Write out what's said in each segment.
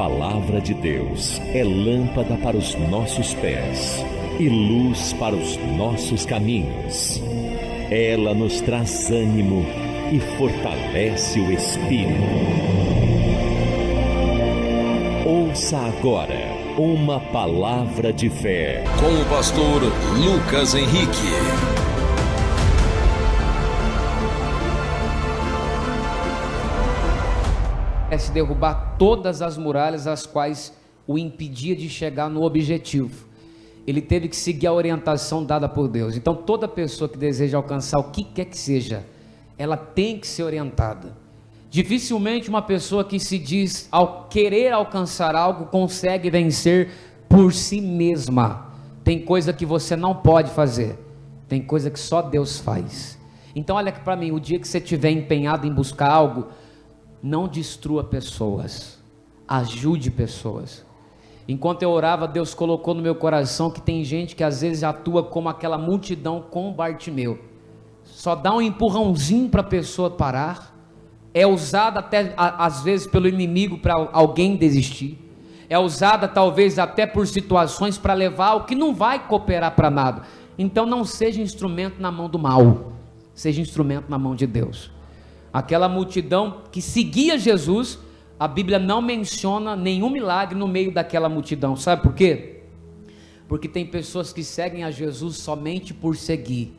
palavra de Deus é lâmpada para os nossos pés e luz para os nossos caminhos. Ela nos traz ânimo e fortalece o espírito. Ouça agora uma palavra de fé com o pastor Lucas Henrique. É se derrubar todas as muralhas as quais o impedia de chegar no objetivo. Ele teve que seguir a orientação dada por Deus. Então toda pessoa que deseja alcançar o que quer que seja, ela tem que ser orientada. Dificilmente uma pessoa que se diz ao querer alcançar algo consegue vencer por si mesma. Tem coisa que você não pode fazer, tem coisa que só Deus faz. Então olha aqui para mim, o dia que você estiver empenhado em buscar algo, não destrua pessoas, ajude pessoas. Enquanto eu orava, Deus colocou no meu coração que tem gente que às vezes atua como aquela multidão com Bartimeu. Só dá um empurrãozinho para a pessoa parar. É usada até às vezes pelo inimigo para alguém desistir. É usada talvez até por situações para levar o que não vai cooperar para nada. Então não seja instrumento na mão do mal, seja instrumento na mão de Deus. Aquela multidão que seguia Jesus, a Bíblia não menciona nenhum milagre no meio daquela multidão. Sabe por quê? Porque tem pessoas que seguem a Jesus somente por seguir,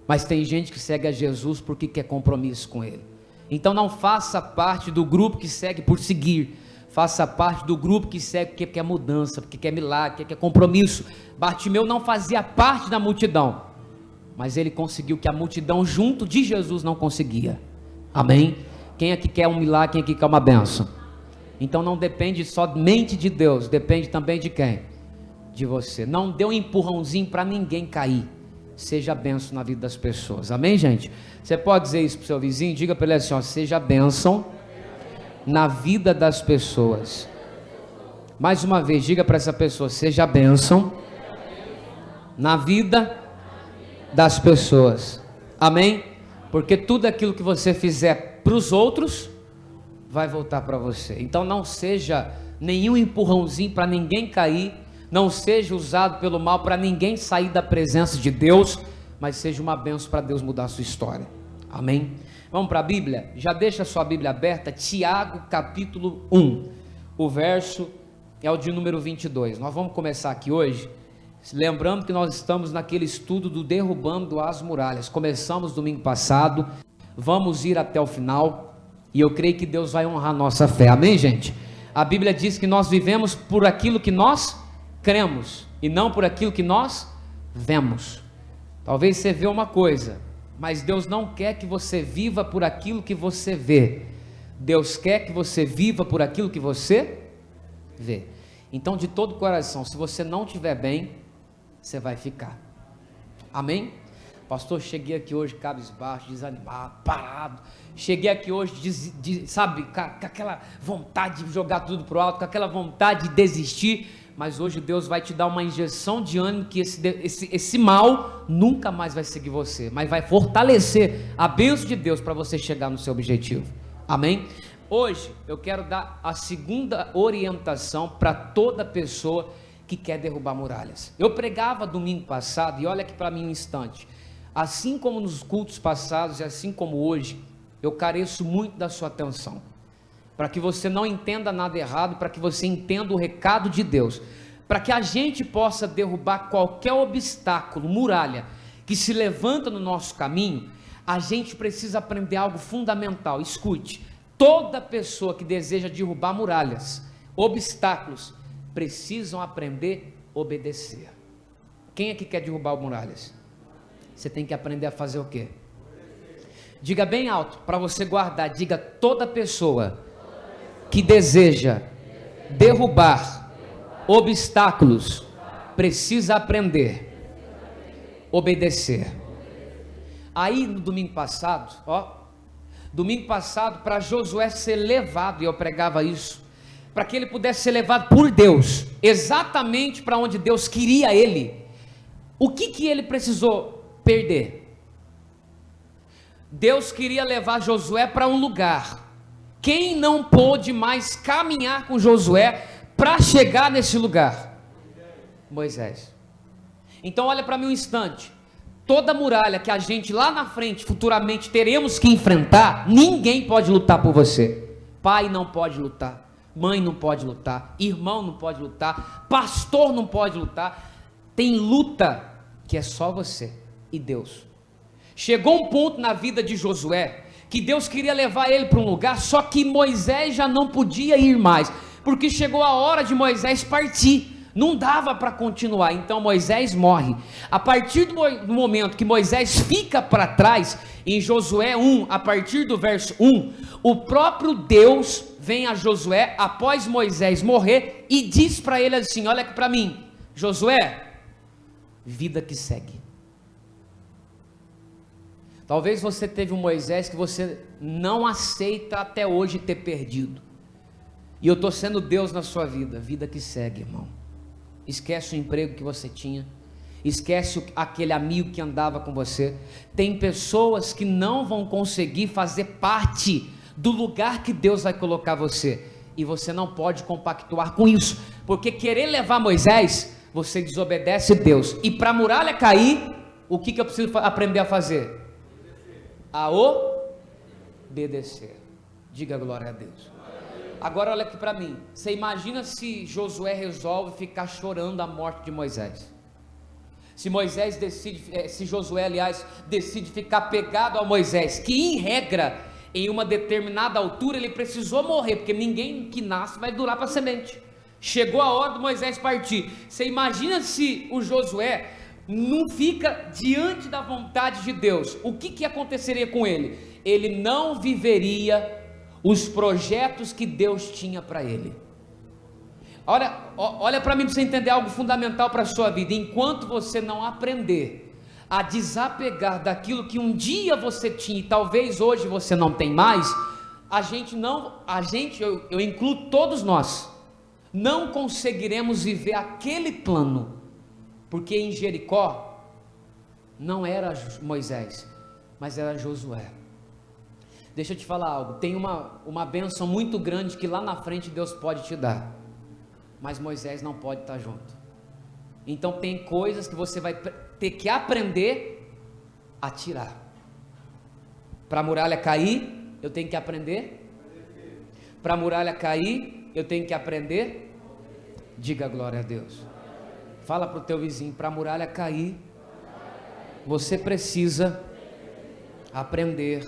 mas tem gente que segue a Jesus porque quer compromisso com Ele. Então não faça parte do grupo que segue por seguir, faça parte do grupo que segue porque quer mudança, porque quer milagre, porque quer compromisso. Bartimeu não fazia parte da multidão, mas ele conseguiu que a multidão junto de Jesus não conseguia. Amém? Quem aqui quer um milagre, quem aqui quer uma bênção? Então não depende somente de Deus, depende também de quem? De você. Não dê um empurrãozinho para ninguém cair. Seja bênção na vida das pessoas. Amém, gente? Você pode dizer isso para o seu vizinho? Diga para ele assim, ó, seja bênção na vida das pessoas. Mais uma vez, diga para essa pessoa, seja bênção na vida das pessoas. Amém? Porque tudo aquilo que você fizer para os outros, vai voltar para você. Então não seja nenhum empurrãozinho para ninguém cair, não seja usado pelo mal para ninguém sair da presença de Deus, mas seja uma bênção para Deus mudar a sua história. Amém? Vamos para a Bíblia? Já deixa a sua Bíblia aberta, Tiago capítulo 1, o verso é o de número 22. Nós vamos começar aqui hoje, lembrando que nós estamos naquele estudo do derrubando as muralhas. Começamos domingo passado, vamos ir até o final, e eu creio que Deus vai honrar a nossa fé. Amém, gente? A Bíblia diz que nós vivemos por aquilo que nós cremos, e não por aquilo que nós vemos. Talvez você vê uma coisa, mas Deus não quer que você viva por aquilo que você vê. Deus quer que você viva por aquilo que você vê. Então, de todo o coração, se você não estiver bem, você vai ficar. Amém? Pastor, cheguei aqui hoje cabisbaixo, desanimado, parado. Cheguei aqui hoje, sabe, com aquela vontade de jogar tudo pro alto, com aquela vontade de desistir. Mas hoje Deus vai te dar uma injeção de ânimo que esse mal nunca mais vai seguir você, mas vai fortalecer a bênção de Deus para você chegar no seu objetivo. Amém? Hoje eu quero dar a segunda orientação para toda pessoa que quer derrubar muralhas. Eu pregava domingo passado, e olha aqui para mim um instante, assim como nos cultos passados e assim como hoje, eu careço muito da sua atenção, para que você não entenda nada errado, para que você entenda o recado de Deus, para que a gente possa derrubar qualquer obstáculo, muralha, que se levanta no nosso caminho. A gente precisa aprender algo fundamental. Escute, toda pessoa que deseja derrubar muralhas, obstáculos, precisam aprender a obedecer. Quem é que quer derrubar muralhas? Você tem que aprender a fazer o quê? Diga bem alto, para você guardar, diga: toda pessoa que deseja derrubar obstáculos precisa aprender a obedecer. Aí no domingo passado, para Josué ser levado, e eu pregava isso, para que ele pudesse ser levado por Deus, exatamente para onde Deus queria ele, o que ele precisou perder? Deus queria levar Josué para um lugar Quem não pôde mais caminhar com Josué para chegar nesse lugar? Moisés. Então olha para mim um instante. Toda muralha que a gente lá na frente, futuramente, teremos que enfrentar, ninguém pode lutar por você. Pai não pode lutar, mãe não pode lutar, irmão não pode lutar, pastor não pode lutar. Tem luta que é só você e Deus. Chegou um ponto na vida de Josué que Deus queria levar ele para um lugar, só que Moisés já não podia ir mais, porque chegou a hora de Moisés partir. Não dava para continuar, então Moisés morre. A partir do momento que Moisés fica para trás, em Josué 1, a partir do verso 1, o próprio Deus vem a Josué, após Moisés morrer, e diz para ele assim, olha aqui para mim, Josué, vida que segue. Talvez você teve um Moisés que você não aceita até hoje ter perdido, e eu estou sendo Deus na sua vida, vida que segue, irmão. Esquece o emprego que você tinha, esquece aquele amigo que andava com você. Tem pessoas que não vão conseguir fazer parte do lugar que Deus vai colocar você, e você não pode compactuar com isso, porque querer levar Moisés, você desobedece Deus, e para a muralha cair, o que eu preciso aprender a fazer? A obedecer. Diga glória a Deus. Agora olha aqui para mim, você imagina se Josué resolve ficar chorando a morte de Moisés, se Josué aliás decide ficar pegado a Moisés, que em regra, em uma determinada altura ele precisou morrer, porque ninguém que nasce vai durar para semente, chegou a hora do Moisés partir, você imagina se o Josué não fica diante da vontade de Deus, o que aconteceria com ele? Ele não viveria os projetos que Deus tinha para ele. Olha para mim, para você entender algo fundamental para a sua vida. Enquanto você não aprender a desapegar daquilo que um dia você tinha e talvez hoje você não tem mais, eu incluo todos nós, não conseguiremos viver aquele plano, porque em Jericó não era Moisés, mas era Josué. Deixa eu te falar algo, tem uma bênção muito grande que lá na frente Deus pode te dar, mas Moisés não pode estar junto. Então tem coisas que você vai ter que aprender a tirar. Para a muralha cair, eu tenho que aprender. Para a muralha cair, eu tenho que aprender. Diga glória a Deus. Fala para o teu vizinho, para a muralha cair, você precisa aprender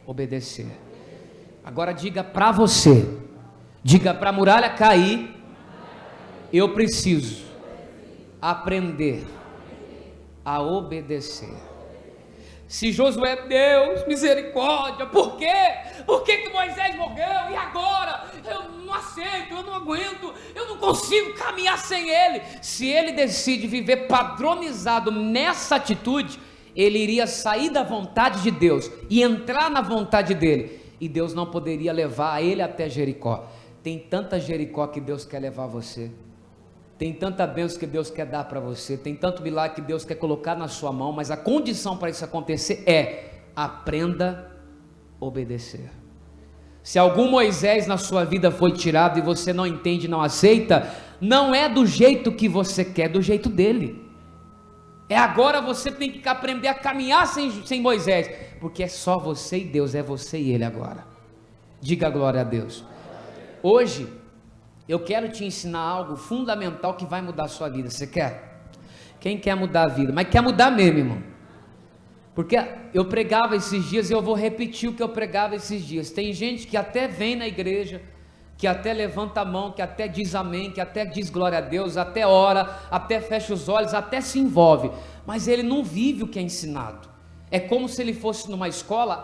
obedecer. Agora diga para você, diga para a muralha cair, eu preciso aprender a obedecer. Se Josué, Deus, misericórdia, por quê? Por que Moisés morreu? E agora? Eu não aceito, eu não aguento, eu não consigo caminhar sem ele. Se ele decide viver padronizado nessa atitude, ele iria sair da vontade de Deus e entrar na vontade dele, e Deus não poderia levar ele até Jericó. Tem tanta Jericó que Deus quer levar você, tem tanta bênção que Deus quer dar para você, tem tanto milagre que Deus quer colocar na sua mão, mas a condição para isso acontecer é: aprenda a obedecer. Se algum Moisés na sua vida foi tirado e você não entende, não aceita, não é do jeito que você quer, é do jeito dele. É agora você tem que aprender a caminhar sem Moisés, porque é só você e Deus, é você e ele agora. Diga glória a Deus. Hoje eu quero te ensinar algo fundamental que vai mudar a sua vida. Você quer? Quem quer mudar a vida? Mas quer mudar mesmo, irmão, porque eu pregava esses dias e eu vou repetir o que eu pregava esses dias. Tem gente que até vem na igreja, que até levanta a mão, que até diz amém, que até diz glória a Deus, até ora, até fecha os olhos, até se envolve, mas ele não vive o que é ensinado. É como se ele fosse numa escola,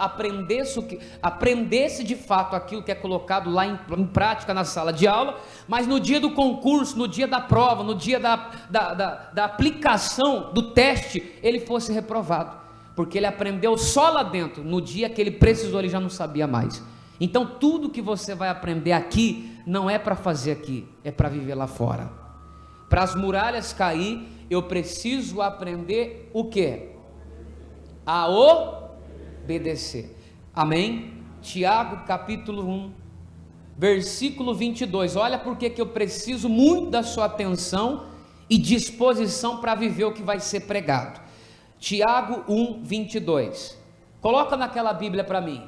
aprendesse de fato aquilo que é colocado lá em prática na sala de aula, mas no dia do concurso, no dia da prova, no dia da aplicação do teste, ele fosse reprovado, porque ele aprendeu só lá dentro. No dia que ele precisou, ele já não sabia mais. Então tudo que você vai aprender aqui, não é para fazer aqui, é para viver lá fora. Para as muralhas cair, eu preciso aprender o quê? A obedecer. Amém? Tiago capítulo 1, versículo 22. Olha porque que eu preciso muito da sua atenção e disposição para viver o que vai ser pregado. Tiago 1, 22. Coloca naquela Bíblia para mim.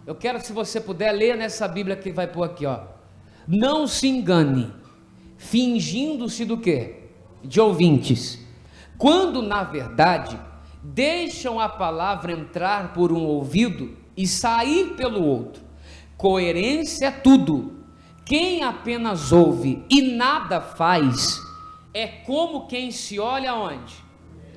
Eu quero, se você puder, ler nessa Bíblia que vai pôr aqui, ó. Não se engane, fingindo-se do quê? De ouvintes, quando na verdade deixam a palavra entrar por um ouvido e sair pelo outro. Coerência é tudo. Quem apenas ouve e nada faz é como quem se olha onde?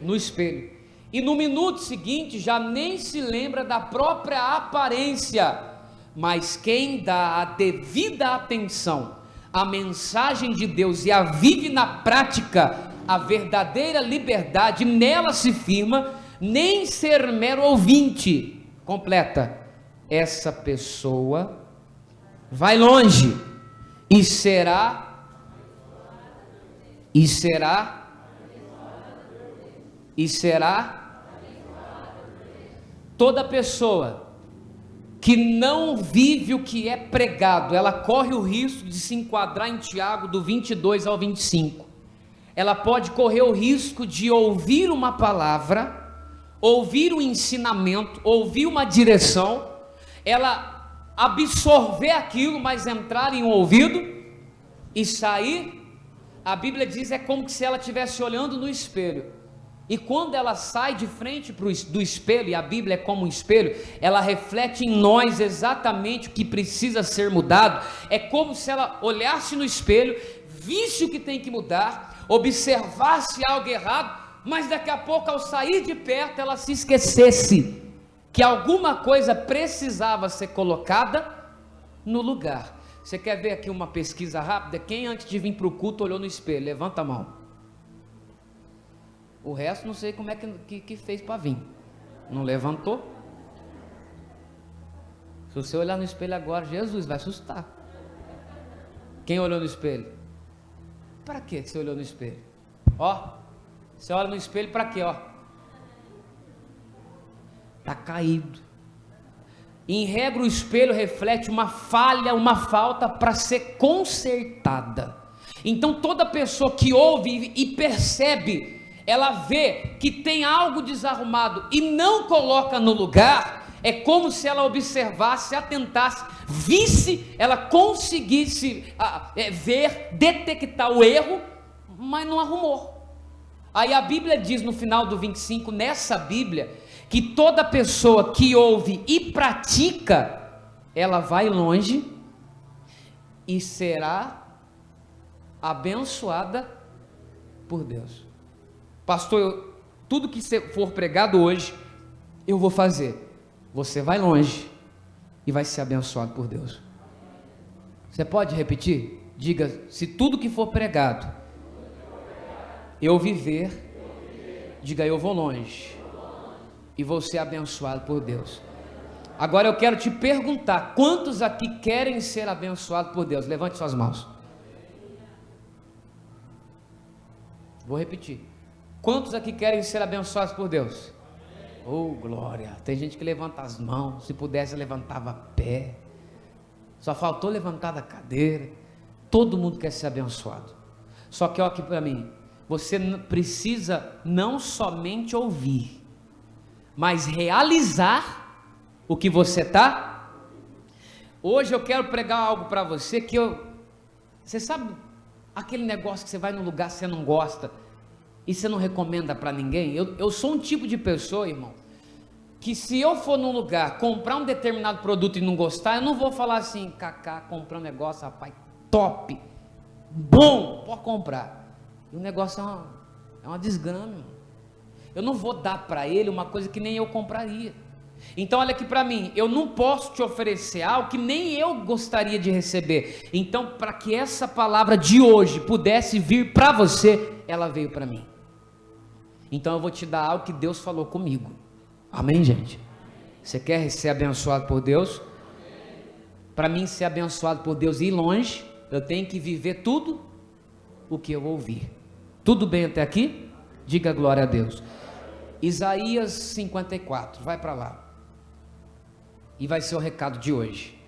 No espelho. E no minuto seguinte já nem se lembra da própria aparência. Mas quem dá a devida atenção à mensagem de Deus e a vive na prática, a verdadeira liberdade nela se firma, nem ser mero ouvinte. Completa. Essa pessoa vai longe e será toda pessoa que não vive o que é pregado, ela corre o risco de se enquadrar em Tiago do 22 ao 25. Ela pode correr o risco de ouvir uma palavra, ouvir um ensinamento, ouvir uma direção, ela absorver aquilo, mas entrar em um ouvido e sair. A Bíblia diz, é como se ela estivesse olhando no espelho. E quando ela sai de frente do espelho, e a Bíblia é como um espelho, ela reflete em nós exatamente o que precisa ser mudado. É como se ela olhasse no espelho, visse o que tem que mudar, observasse algo errado, mas daqui a pouco, ao sair de perto, ela se esquecesse que alguma coisa precisava ser colocada no lugar. Você quer ver aqui uma pesquisa rápida? Quem antes de vir para o culto olhou no espelho? Levanta a mão. O resto não sei como é que fez para vir. Não levantou? Se você olhar no espelho agora, Jesus vai assustar. Quem olhou no espelho? Para que você olhou no espelho? Ó, você olha no espelho para quê? Ó, está caído. Em regra, o espelho reflete uma falha, uma falta para ser consertada. Então toda pessoa que ouve e percebe, ela vê que tem algo desarrumado e não coloca no lugar, é como se ela observasse, atentasse, visse, ela conseguisse ver, detectar o erro, mas não arrumou. Aí a Bíblia diz no final do 25, nessa Bíblia, que toda pessoa que ouve e pratica, ela vai longe e será abençoada por Deus. Pastor, tudo que for pregado hoje, eu vou fazer. Você vai longe e vai ser abençoado por Deus. Você pode repetir? Diga, se tudo que for pregado, eu viver, diga, eu vou longe e vou ser abençoado por Deus. Agora eu quero te perguntar, quantos aqui querem ser abençoados por Deus? Levante suas mãos. Vou repetir. Quantos aqui querem ser abençoados por Deus? Oh, glória! Tem gente que levanta as mãos, se pudesse levantava pé. Só faltou levantar da cadeira. Todo mundo quer ser abençoado. Só que olha aqui para mim, você precisa não somente ouvir, mas realizar o que você está. Hoje eu quero pregar algo para você que você sabe aquele negócio que você vai num lugar que você não gosta e você não recomenda para ninguém? Eu sou um tipo de pessoa, irmão, que se eu for num lugar comprar um determinado produto e não gostar, eu não vou falar assim, Cacá, comprei um negócio, rapaz, top, bom, pode comprar. E o negócio é uma desgrama, irmão. Eu não vou dar para ele uma coisa que nem eu compraria. Então olha aqui para mim, eu não posso te oferecer algo que nem eu gostaria de receber. Então, para que essa palavra de hoje pudesse vir para você, ela veio para mim. Então eu vou te dar algo que Deus falou comigo. Amém, gente? Você quer ser abençoado por Deus? Para mim ser abençoado por Deus e ir longe, eu tenho que viver tudo o que eu ouvir. Tudo bem até aqui? Diga glória a Deus. Isaías 54, vai para lá. E vai ser o recado de hoje.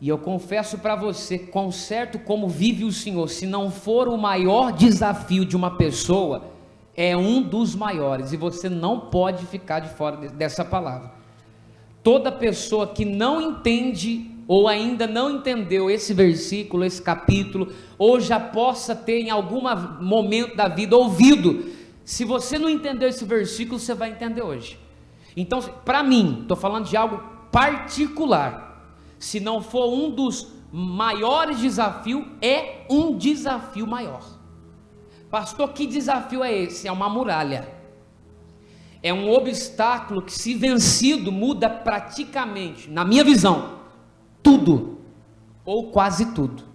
E eu confesso para você, com certo como vive o Senhor, se não for o maior desafio de uma pessoa, é um dos maiores, e você não pode ficar de fora dessa palavra. Toda pessoa que não entende, ou ainda não entendeu esse versículo, esse capítulo, ou já possa ter em algum momento da vida ouvido, se você não entendeu esse versículo, você vai entender hoje. Então, para mim, estou falando de algo particular, se não for um dos maiores desafios, é um desafio maior. Pastor, que desafio é esse? É uma muralha, é um obstáculo que, se vencido, muda praticamente, na minha visão, tudo, ou quase tudo.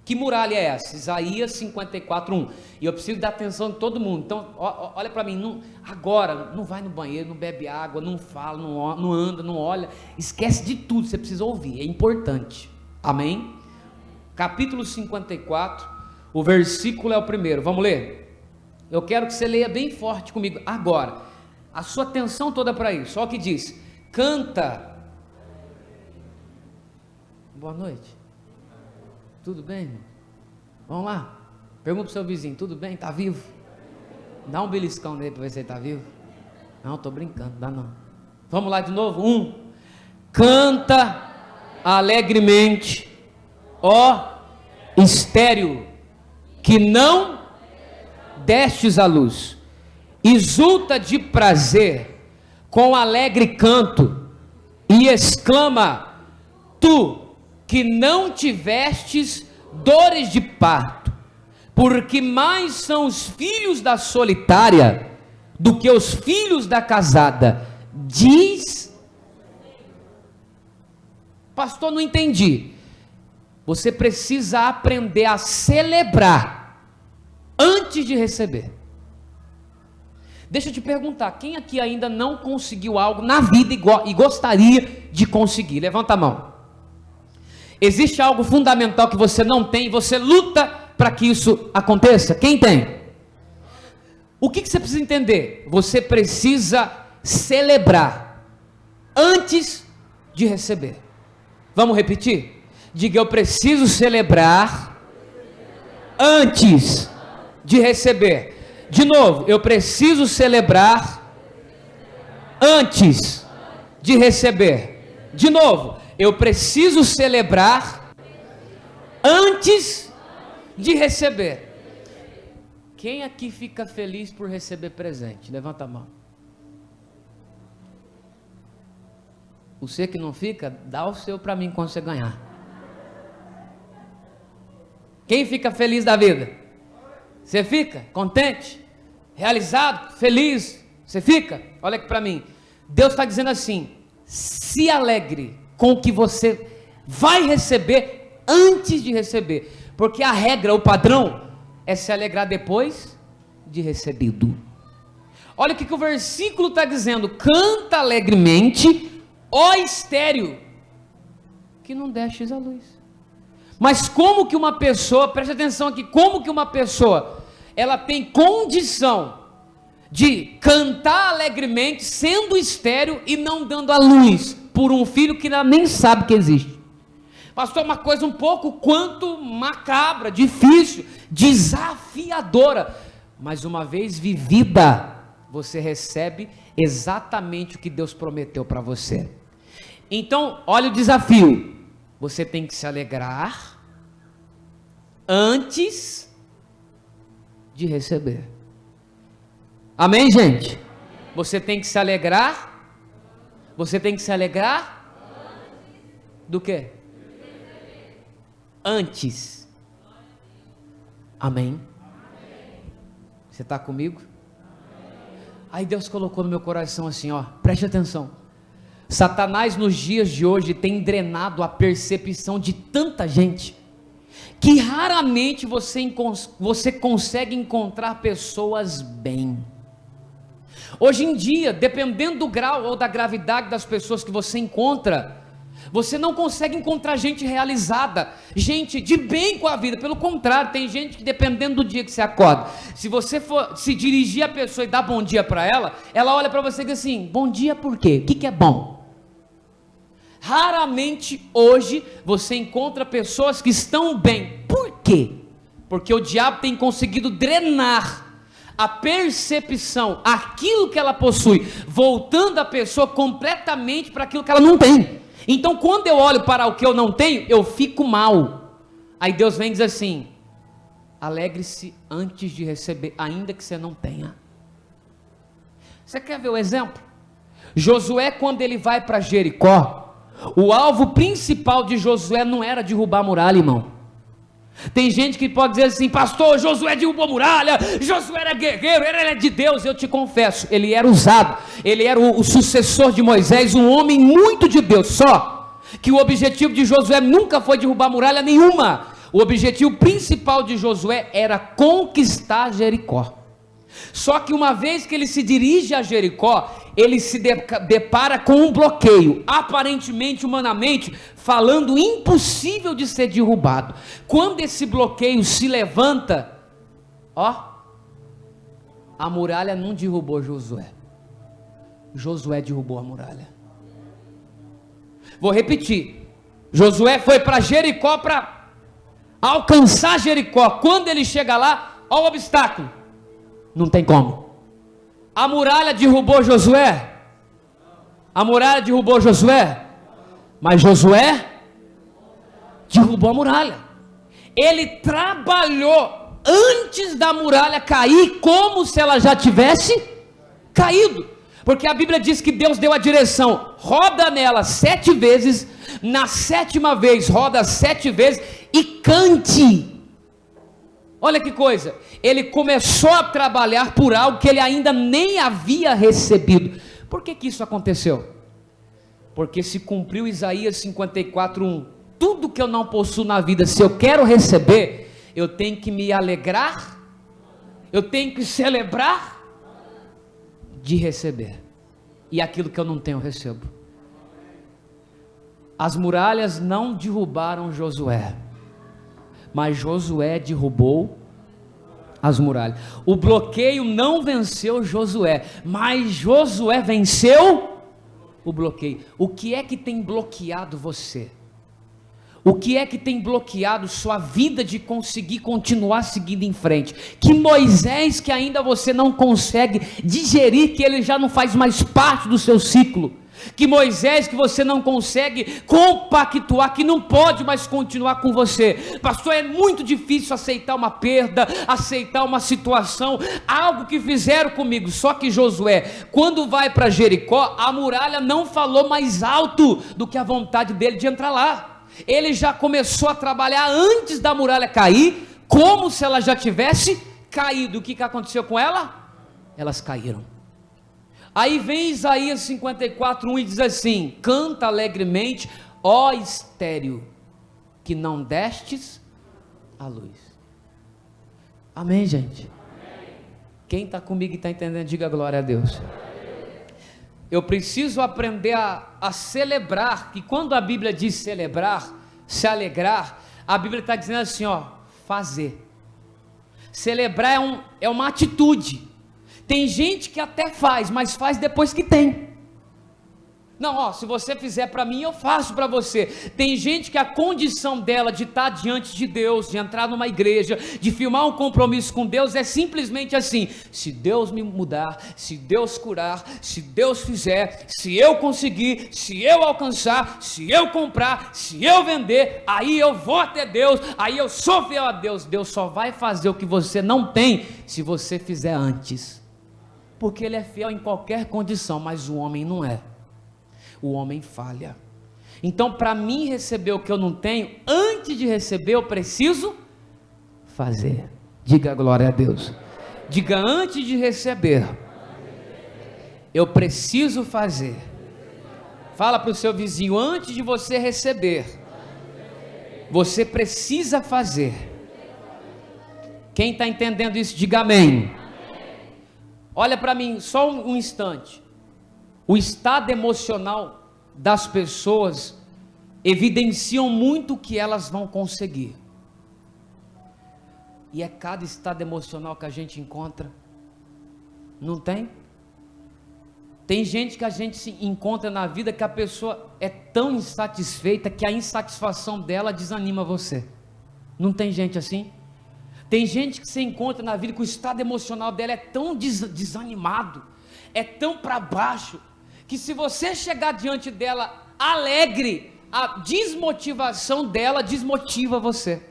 Que muralha é essa? Isaías 54:1. E eu preciso dar atenção de todo mundo. Então, olha para mim, agora, não vai no banheiro, não bebe água, não fala, não anda, não olha, esquece de tudo, você precisa ouvir, é importante. Amém? Capítulo 54, o versículo é o primeiro, vamos ler? Eu quero que você leia bem forte comigo agora, a sua atenção toda para isso. Olha o que diz: canta. Boa noite. Tudo bem, irmão? Vamos lá. Pergunta pro seu vizinho, tudo bem? Tá vivo? Dá um beliscão nele para ver se ele tá vivo. Não, tô brincando, dá não. Vamos lá de novo. Canta alegremente, ó estéril, que não destes à luz. Exulta de prazer com alegre canto e exclama, tu que não tivestes dores de parto, porque mais são os filhos da solitária do que os filhos da casada, diz. Pastor, não entendi. Você precisa aprender a celebrar antes de receber. Deixa eu te perguntar, quem aqui ainda não conseguiu algo na vida e gostaria de conseguir? Levanta a mão. Existe algo fundamental que você não tem, você luta para que isso aconteça? Quem tem? O que você precisa entender? Você precisa celebrar antes de receber. Vamos repetir? Diga, eu preciso celebrar antes de receber. De novo, eu preciso celebrar antes de receber. De novo, eu preciso celebrar antes de receber. Quem aqui fica feliz por receber presente? Levanta a mão. Você que não fica, dá o seu para mim quando você ganhar. Quem fica feliz da vida? Você fica contente? Realizado? Feliz? Você fica? Olha aqui para mim. Deus está dizendo assim: se alegre com o que você vai receber antes de receber, porque a regra, o padrão é se alegrar depois de recebido. Olha o que o versículo está dizendo: canta alegremente, ó estéril, que não destes a luz. Mas como que uma pessoa, preste atenção aqui, como que uma pessoa, ela tem condição de cantar alegremente, sendo estéril e não dando a luz por um filho que ela nem sabe que existe? Pastor, uma coisa um pouco quanto macabra, difícil, desafiadora, mas uma vez vivida, você recebe exatamente o que Deus prometeu para você. Então, olha o desafio: você tem que se alegrar antes de receber. Amém, gente? Você tem que se alegrar. Você tem que se alegrar do quê? Antes. Amém? Você está comigo? Aí Deus colocou no meu coração assim, ó, preste atenção. Satanás nos dias de hoje tem drenado a percepção de tanta gente, que raramente você consegue encontrar pessoas bem. Hoje em dia, dependendo do grau ou da gravidade das pessoas que você encontra, Você não consegue encontrar gente realizada, gente de bem com a vida. Pelo contrário, tem gente que, dependendo do dia que você acorda, se você for se dirigir à pessoa e dar bom dia para ela olha para você e diz assim: bom dia por quê? O que é bom? Raramente hoje você encontra pessoas que estão bem. Por quê? Porque o diabo tem conseguido drenar a percepção, aquilo que ela possui, voltando a pessoa completamente para aquilo que ela não tem. Então, quando eu olho para o que eu não tenho, eu fico mal. Aí Deus vem e diz assim: alegre-se antes de receber, ainda que você não tenha. Você quer ver o exemplo? Josué, quando ele vai para Jericó, o alvo principal de Josué não era derrubar a muralha, irmão. Tem gente que pode dizer assim: pastor, Josué derrubou a muralha, Josué era guerreiro, ele era de Deus. Eu te confesso, ele era usado, ele era o sucessor de Moisés, um homem muito de Deus. Só que o objetivo de Josué nunca foi derrubar muralha nenhuma. O objetivo principal de Josué era conquistar Jericó. Só que uma vez que ele se dirige a Jericó, ele se depara com um bloqueio, aparentemente, humanamente falando, impossível de ser derrubado. Quando esse bloqueio se levanta, a muralha não derrubou Josué, Josué derrubou a muralha. Vou repetir: Josué foi para Jericó para alcançar Jericó. Quando ele chega lá, olha o obstáculo, não tem como. A muralha derrubou Josué? A muralha derrubou Josué? Mas Josué derrubou a muralha. Ele trabalhou antes da muralha cair, como se ela já tivesse caído. Porque a Bíblia diz que Deus deu a direção: roda nela 7 vezes, na 7ª vez roda 7 vezes e cante. Olha que coisa, ele começou a trabalhar por algo que ele ainda nem havia recebido. Por que isso aconteceu? Porque se cumpriu Isaías 54:1. Tudo que eu não possuo na vida, se eu quero receber, eu tenho que me alegrar, eu tenho que celebrar de receber. E aquilo que eu não tenho, eu recebo. As muralhas não derrubaram Josué, mas Josué derrubou as muralhas. O bloqueio não venceu Josué, mas Josué venceu o bloqueio. O que é que tem bloqueado você? O que é que tem bloqueado sua vida de conseguir continuar seguindo em frente? Que Moisés que ainda você não consegue digerir, que ele já não faz mais parte do seu ciclo? Que Moisés que você não consegue compactuar, que não pode mais continuar com você? Pastor, é muito difícil aceitar uma perda, aceitar uma situação, algo que fizeram comigo. Só que Josué, quando vai para Jericó, a muralha não falou mais alto do que a vontade dele de entrar lá. Ele já começou a trabalhar antes da muralha cair, como se ela já tivesse caído. O que aconteceu com ela? Elas caíram. Aí vem Isaías 54:1 e diz assim: canta alegremente, ó estéril, que não destes a luz. Amém, gente? Amém. Quem está comigo e está entendendo, diga glória a Deus. Eu preciso aprender a celebrar, que quando a Bíblia diz celebrar, se alegrar, a Bíblia está dizendo assim, fazer. Celebrar é uma atitude. Tem gente que até faz, mas faz depois que tem. Não, se você fizer para mim, eu faço para você. Tem gente que a condição dela de estar diante de Deus, de entrar numa igreja, de firmar um compromisso com Deus, é simplesmente assim: se Deus me mudar, se Deus curar, se Deus fizer, se eu conseguir, se eu alcançar, se eu comprar, se eu vender, aí eu vou até Deus, aí eu sou fiel a Deus. Deus só vai fazer o que você não tem, se você fizer antes. Porque Ele é fiel em qualquer condição, mas o homem não é. O homem falha. Então, para mim receber o que eu não tenho, antes de receber eu preciso fazer. Diga glória a Deus. Diga: antes de receber eu preciso fazer. Fala para o seu vizinho: antes de você receber você precisa fazer. Quem está entendendo isso, diga amém. Olha para mim só um instante. O estado emocional das pessoas evidenciam muito o que elas vão conseguir. E é cada estado emocional que a gente encontra. Não tem? Tem gente que a gente se encontra na vida que a pessoa é tão insatisfeita que a insatisfação dela desanima você. Não tem gente assim? Tem gente que se encontra na vida que o estado emocional dela é tão desanimado, é tão para baixo, que se você chegar diante dela alegre, a desmotivação dela desmotiva você.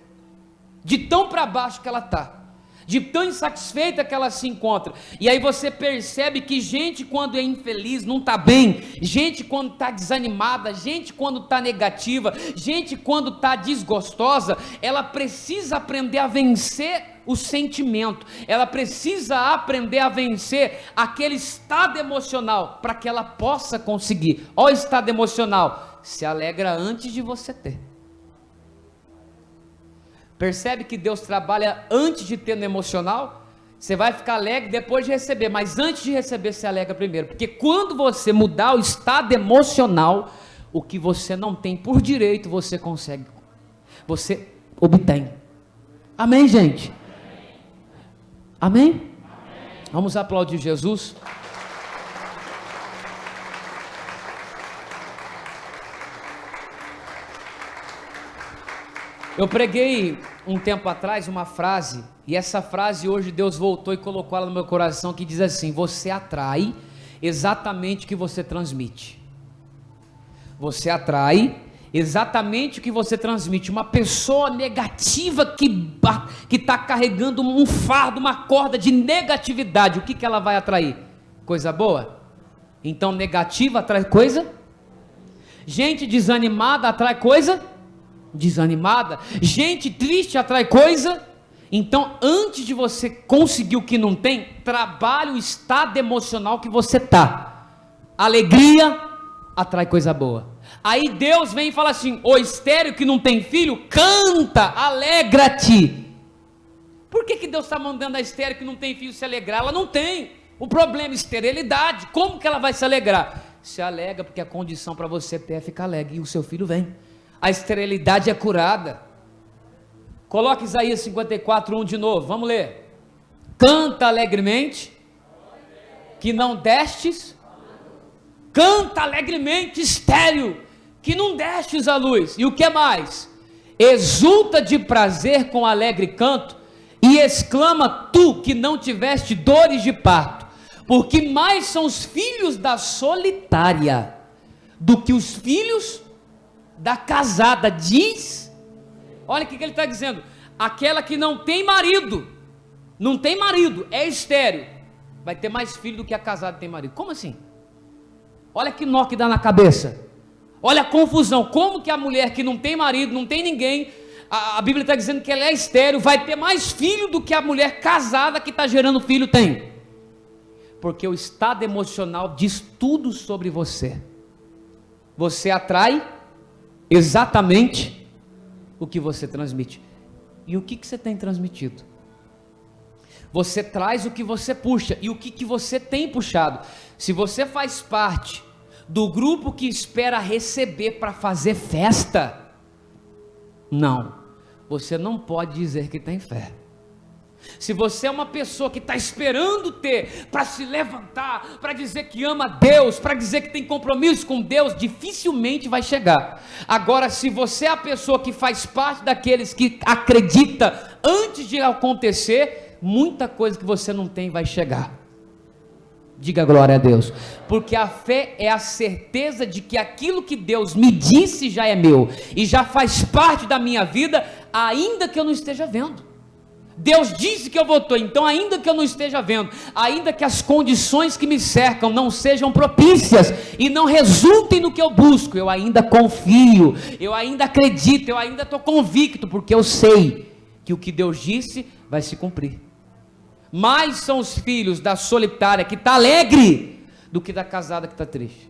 De tão para baixo que ela está, de tão insatisfeita que ela se encontra. E aí você percebe que gente quando é infeliz, não está bem, gente quando está desanimada, gente quando está negativa, gente quando está desgostosa, ela precisa aprender a vencer o sentimento, ela precisa aprender a vencer aquele estado emocional, para que ela possa conseguir. Olha o estado emocional, se alegra antes de você ter. Percebe que Deus trabalha antes de ter no emocional? Você vai ficar alegre depois de receber, mas antes de receber, se alegra primeiro, porque quando você mudar o estado emocional, o que você não tem por direito, você consegue, você obtém. Amém, gente? Amém? Vamos aplaudir Jesus. Eu preguei um tempo atrás uma frase, e essa frase hoje Deus voltou e colocou ela no meu coração, que diz assim: você atrai exatamente o que você transmite. Você atrai exatamente o que você transmite. Uma pessoa negativa que está carregando um fardo, uma corda de negatividade, o que ela vai atrair? Coisa boa? Então negativa atrai coisa? Gente desanimada atrai coisa? Desanimada. Gente triste atrai coisa? Então, antes de você conseguir o que não tem, trabalhe o estado emocional que você está. Alegria atrai coisa boa. Aí Deus vem e fala assim: ô estéril que não tem filho, canta, alegra-te. Por que Deus está mandando a estéril que não tem filho se alegrar? Ela não tem. O problema é esterilidade. Como que ela vai se alegrar? Se alegra porque a condição para você ter é ficar alegre, e o seu filho vem. A esterilidade é curada. Coloque Isaías 54:1 de novo, vamos ler. Canta alegremente, que não destes. Canta alegremente, estéril, que não destes a luz. E o que mais? Exulta de prazer com alegre canto, e exclama tu que não tiveste dores de parto, porque mais são os filhos da solitária do que os filhos da casada. Diz, olha o que ele está dizendo: aquela que não tem marido, é estéril, vai ter mais filho do que a casada tem marido. Como assim? Olha que nó que dá na cabeça, olha a confusão. Como que a mulher que não tem marido, não tem ninguém, a Bíblia está dizendo que ela é estéril, vai ter mais filho do que a mulher casada que está gerando filho tem? Porque o estado emocional diz tudo sobre você. Você atrai exatamente o que você transmite. E o que você tem transmitido? Você traz o que você puxa. E o que você tem puxado? Se você faz parte do grupo que espera receber para fazer festa, não, você não pode dizer que tem fé. Se você é uma pessoa que está esperando ter, para se levantar, para dizer que ama Deus, para dizer que tem compromisso com Deus, dificilmente vai chegar. Agora, se você é a pessoa que faz parte daqueles que acredita antes de acontecer, muita coisa que você não tem vai chegar. Diga glória a Deus. Porque a fé é a certeza de que aquilo que Deus me disse já é meu, e já faz parte da minha vida, ainda que eu não esteja vendo. Deus disse que eu vou ter, então ainda que eu não esteja vendo, ainda que as condições que me cercam não sejam propícias e não resultem no que eu busco, eu ainda confio, eu ainda acredito, eu ainda estou convicto, porque eu sei que o que Deus disse vai se cumprir. Mais são os filhos da solitária que está alegre do que da casada que está triste,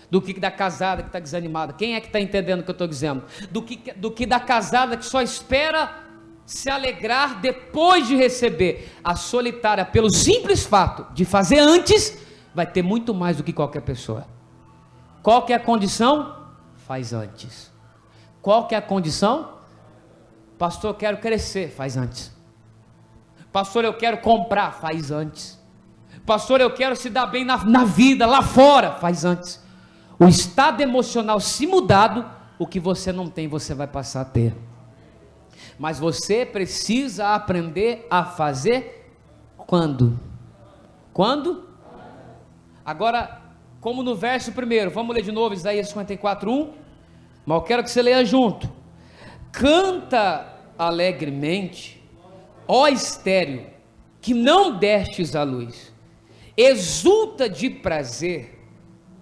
do que da casada que está desanimada. Quem é que está entendendo o que eu estou dizendo? Do que da casada que só espera se alegrar depois de receber. A solitária, pelo simples fato de fazer antes, vai ter muito mais do que qualquer pessoa. Qual que é a condição? Faz antes. Qual que é a condição? Pastor, eu quero crescer, faz antes. Pastor, eu quero comprar, faz antes. Pastor, eu quero se dar bem na vida, lá fora, faz antes. O estado emocional se mudado, o que você não tem, você vai passar a ter. Mas você precisa aprender a fazer quando? Quando? Agora, como no verso primeiro, vamos ler de novo Isaías 54:1, mas eu quero que você leia junto. Canta alegremente, ó estéril, que não destes a luz, exulta de prazer,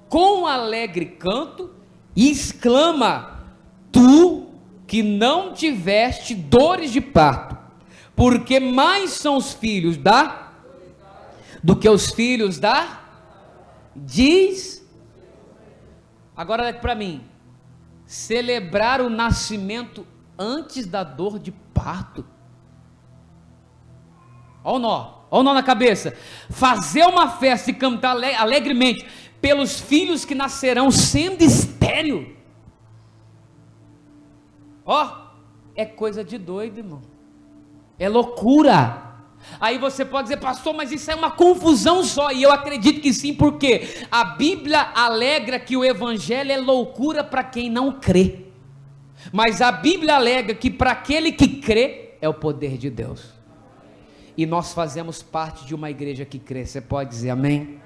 com alegre canto, e exclama, tu que não tiveste dores de parto, porque mais são os filhos do que os filhos diz. Agora olha para mim, celebrar o nascimento antes da dor de parto. Olha o nó na cabeça. Fazer uma festa e cantar alegremente pelos filhos que nascerão sendo estéril. É coisa de doido, irmão. É loucura. Aí você pode dizer, pastor, mas isso é uma confusão só. E eu acredito que sim, porque a Bíblia alegra que o evangelho é loucura para quem não crê. Mas a Bíblia alega que para aquele que crê é o poder de Deus. E nós fazemos parte de uma igreja que crê. Você pode dizer amém? Amém.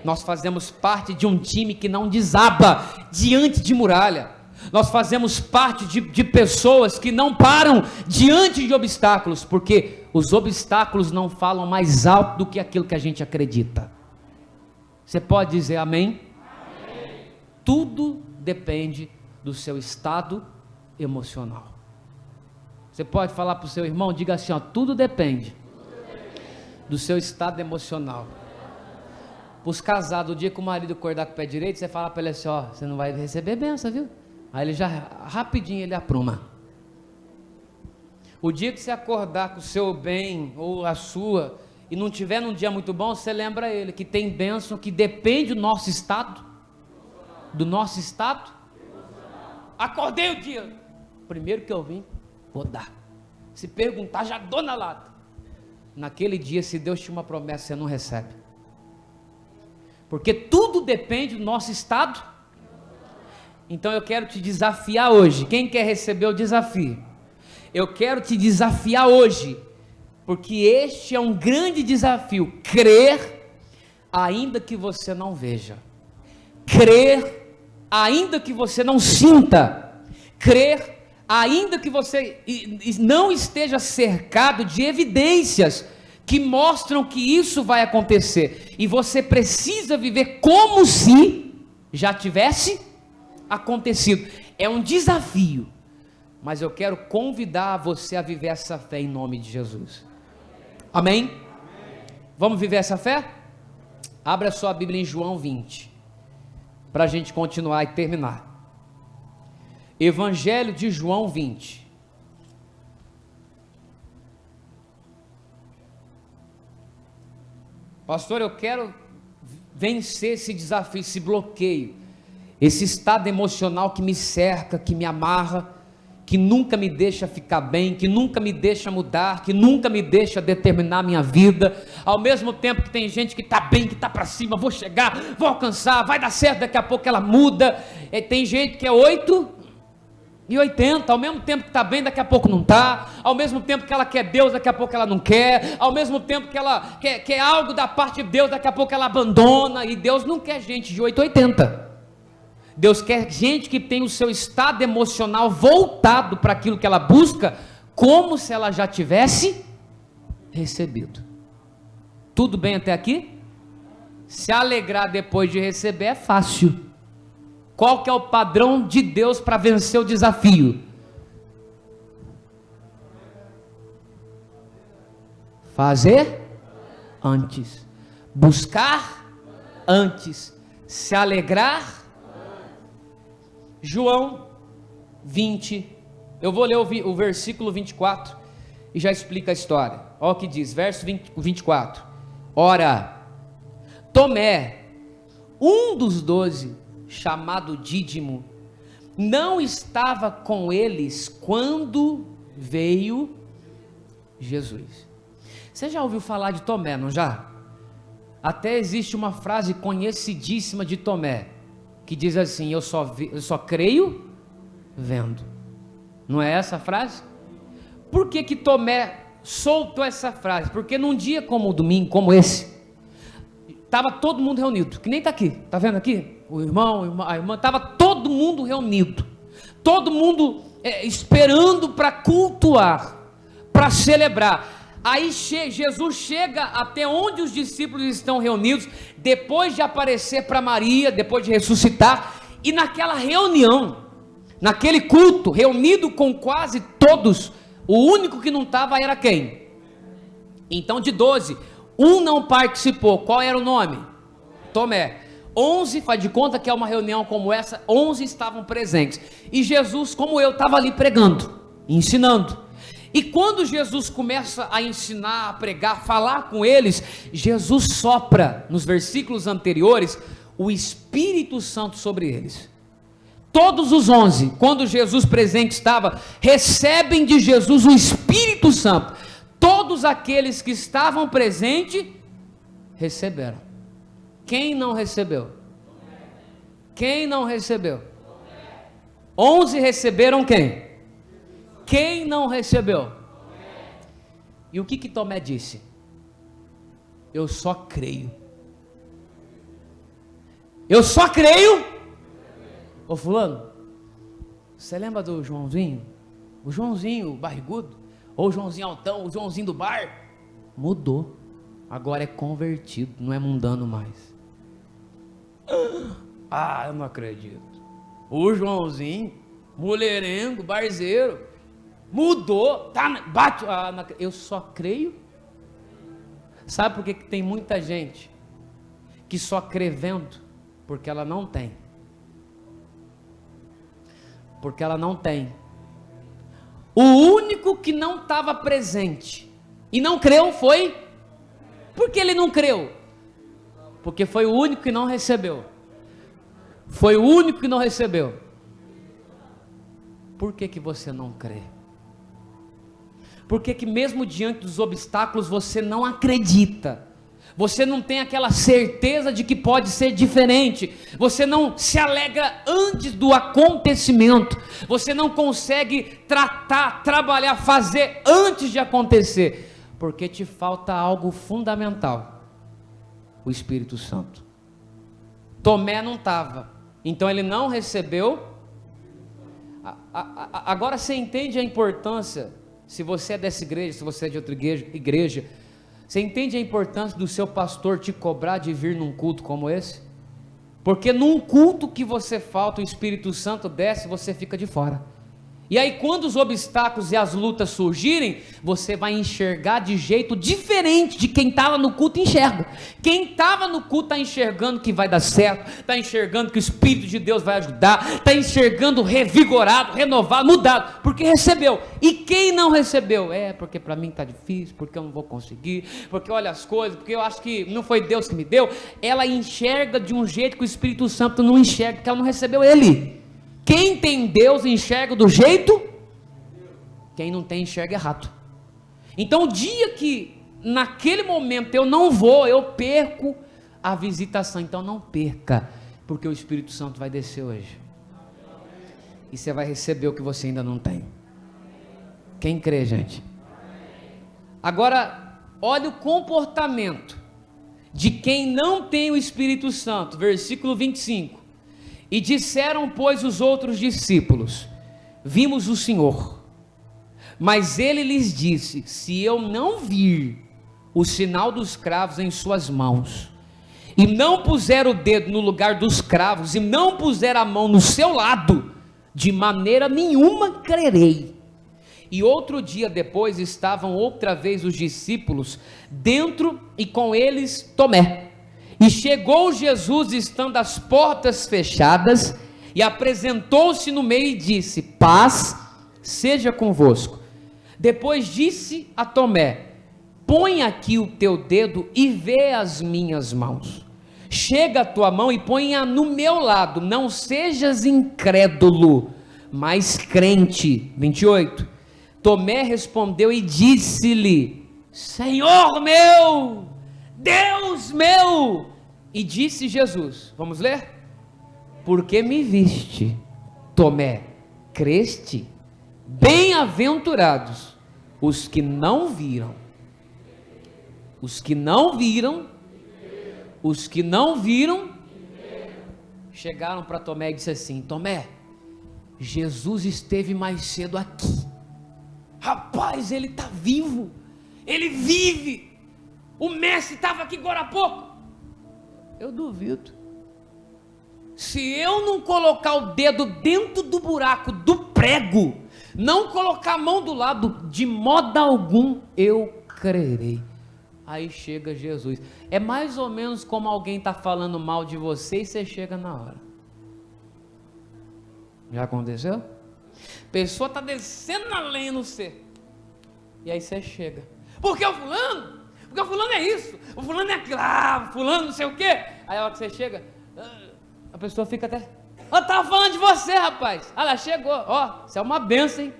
Nós fazemos parte de um time que não desaba diante de muralha. Nós fazemos parte de pessoas que não param diante de obstáculos, porque os obstáculos não falam mais alto do que aquilo que a gente acredita. Você pode dizer amém? Amém. Tudo depende do seu estado emocional. Você pode falar para o seu irmão, diga assim, tudo depende do seu estado emocional. Para os casados, o dia que o marido acordar com o pé direito, você fala para ele assim, você não vai receber bênção, viu? Aí ele já, rapidinho ele apruma. O dia que você acordar com o seu bem, ou a sua, e não tiver num dia muito bom, você lembra ele, que tem bênção que depende do nosso estado, acordei o dia, primeiro que eu vim, vou dar, se perguntar, já dou na lata. Naquele dia, se Deus tinha uma promessa, você não recebe, porque tudo depende do nosso estado. Então eu quero te desafiar hoje. Quem quer receber o desafio? Eu quero te desafiar hoje, porque este é um grande desafio. Crer, ainda que você não veja. Crer, ainda que você não sinta. Crer, ainda que você não esteja cercado de evidências que mostram que isso vai acontecer. E você precisa viver como se já tivesse acontecido. É um desafio, mas eu quero convidar você a viver essa fé em nome de Jesus. Amém? Amém. Vamos viver essa fé? Abra sua Bíblia em João 20, para a gente continuar e terminar. Evangelho de João 20. Pastor, eu quero vencer esse desafio, esse bloqueio, esse estado emocional que me cerca, que me amarra, que nunca me deixa ficar bem, que nunca me deixa mudar, que nunca me deixa determinar a minha vida. Ao mesmo tempo que tem gente que está bem, que está para cima, vou chegar, vou alcançar, vai dar certo, daqui a pouco ela muda. E tem gente que é 8/80, ao mesmo tempo que está bem, daqui a pouco não está, ao mesmo tempo que ela quer Deus, daqui a pouco ela não quer, ao mesmo tempo que ela quer algo da parte de Deus, daqui a pouco ela abandona. E Deus não quer gente de 8/80. Deus quer gente que tem o seu estado emocional voltado para aquilo que ela busca, como se ela já tivesse recebido. Tudo bem até aqui? Se alegrar depois de receber é fácil. Qual que é o padrão de Deus para vencer o desafio? Fazer antes, buscar antes, se alegrar. João 20, eu vou ler o versículo 24 e já explica a história. Olha o que diz, verso 24. Ora, Tomé, um dos 12, chamado Dídimo, não estava com eles quando veio Jesus. Você já ouviu falar de Tomé, não já? Até existe uma frase conhecidíssima de Tomé, que diz assim: eu só creio vendo. Não é essa a frase? Por que que Tomé soltou essa frase? Porque num dia como o domingo, como esse, estava todo mundo reunido, que nem está aqui, está vendo aqui? O irmão, a irmã, estava todo mundo reunido, todo mundo esperando para cultuar, para celebrar. Aí Jesus chega até onde os discípulos estão reunidos, depois de aparecer para Maria, depois de ressuscitar, e naquela reunião, naquele culto, reunido com quase todos, o único que não estava era quem? Então de 12, um não participou. Qual era o nome? Tomé. 11, faz de conta que é uma reunião como essa, 11 estavam presentes, e Jesus, como eu, estava ali pregando, ensinando. E quando Jesus começa a ensinar, a pregar, falar com eles, Jesus sopra, nos versículos anteriores, o Espírito Santo sobre eles. Todos os 11, quando Jesus presente estava, recebem de Jesus o Espírito Santo. Todos aqueles que estavam presentes, receberam. Quem não recebeu? Quem não recebeu? 11 receberam quem? Quem não recebeu? E o que Tomé disse? Eu só creio. Eu só creio. Ô fulano, você lembra do Joãozinho? O Joãozinho barrigudo? Ou o Joãozinho altão, o Joãozinho do bar? Mudou. Agora é convertido, não é mundano mais. Ah, eu não acredito. O Joãozinho, mulherengo, barzeiro, mudou, tá, bate, eu só creio. Sabe por que tem muita gente que só crê vendo? Porque ela não tem. Porque ela não tem. O único que não estava presente e não creu foi, por que ele não creu? Porque foi o único que não recebeu. Foi o único que não recebeu. Por que você não crê? Por que mesmo diante dos obstáculos você não acredita? Você não tem aquela certeza de que pode ser diferente, você não se alegra antes do acontecimento, você não consegue tratar, trabalhar, fazer antes de acontecer, porque te falta algo fundamental, o Espírito Santo. Tomé não estava, então ele não recebeu. Agora você entende a importância, se você é dessa igreja, se você é de outra igreja, você entende a importância do seu pastor te cobrar de vir num culto como esse? Porque num culto que você falta, o Espírito Santo desce, você fica de fora. E aí quando os obstáculos e as lutas surgirem, você vai enxergar de jeito diferente de quem estava no culto enxerga. Quem estava no culto está enxergando que vai dar certo, está enxergando que o Espírito de Deus vai ajudar, está enxergando revigorado, renovado, mudado, porque recebeu. E quem não recebeu? Porque para mim está difícil, porque eu não vou conseguir, porque olha as coisas, porque eu acho que não foi Deus que me deu. Ela enxerga de um jeito que o Espírito Santo não enxerga, porque ela não recebeu ele. Quem tem Deus enxerga do jeito, quem não tem enxerga errado. Então o dia que naquele momento eu não vou, eu perco a visitação. Então não perca, porque o Espírito Santo vai descer hoje e você vai receber o que você ainda não tem. Quem crê, gente? Agora olha o comportamento de quem não tem o Espírito Santo, versículo 25. E disseram, pois, os outros discípulos: vimos o Senhor. Mas ele lhes disse: se eu não vir o sinal dos cravos em suas mãos, e não puser o dedo no lugar dos cravos, e não puser a mão no seu lado, de maneira nenhuma crerei. E outro dia depois estavam outra vez os discípulos dentro, e com eles Tomé. E chegou Jesus, estando as portas fechadas, e apresentou-se no meio e disse: paz seja convosco. Depois disse a Tomé: põe aqui o teu dedo e vê as minhas mãos. chega a tua mão e põe-a no meu lado, não sejas incrédulo, mas crente. 28, Tomé respondeu e disse-lhe: Senhor meu, Deus meu. E disse Jesus, vamos ler? Porque me viste, Tomé, creste? Bem-aventurados os que não viram, os que não viram, os que não viram, chegaram para Tomé e disse assim: Tomé, Jesus esteve mais cedo aqui, rapaz, ele está vivo, ele vive, o mestre estava aqui agora há pouco. Eu duvido. Se eu não colocar o dedo dentro do buraco do prego, não colocar a mão do lado, de modo algum eu crerei. Aí chega Jesus. É mais ou menos como alguém está falando mal de você e você chega na hora. Já aconteceu? A pessoa está descendo a lenha no você, e aí você chega, porque o fulano é isso, o fulano é aquilo, o fulano não sei o quê. Aí a hora que você chega, a pessoa fica até: eu estava falando de você, rapaz. Olha lá, chegou, ó, isso é uma benção, hein?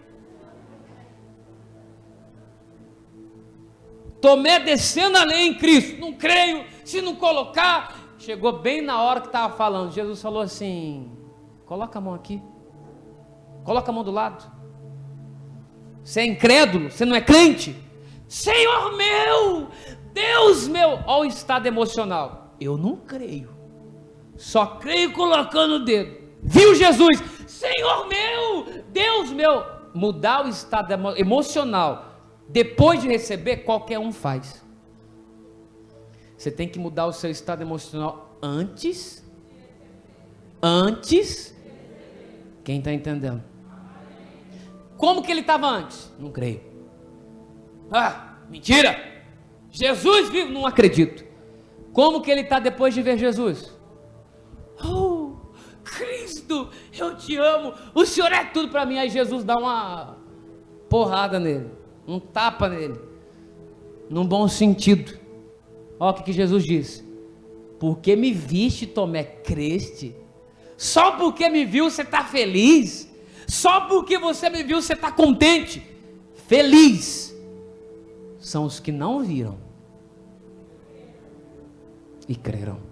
Tomé descendo a lenha em Cristo, não creio, se não colocar. Chegou bem na hora que estava falando, Jesus falou assim: coloca a mão aqui, coloca a mão do lado. Você é incrédulo, você não é crente? Senhor meu, Deus meu. Olha o estado emocional: eu não creio, só creio colocando o dedo. Viu Jesus? Senhor meu, Deus meu. Mudar o estado emocional depois de receber, qualquer um faz. Você tem que mudar o seu estado emocional antes. Quem está entendendo? Como que ele estava antes? Não creio. Mentira. Jesus vivo? Não acredito. Como que ele está depois de ver Jesus? Oh, Cristo, eu te amo, o Senhor é tudo para mim. Aí Jesus dá uma porrada nele, um tapa nele, num bom sentido. Olha o que Jesus disse: porque me viste, Tomé, creste? Só porque me viu você está feliz? Só porque você me viu você está contente? Feliz são os que não viram e creram.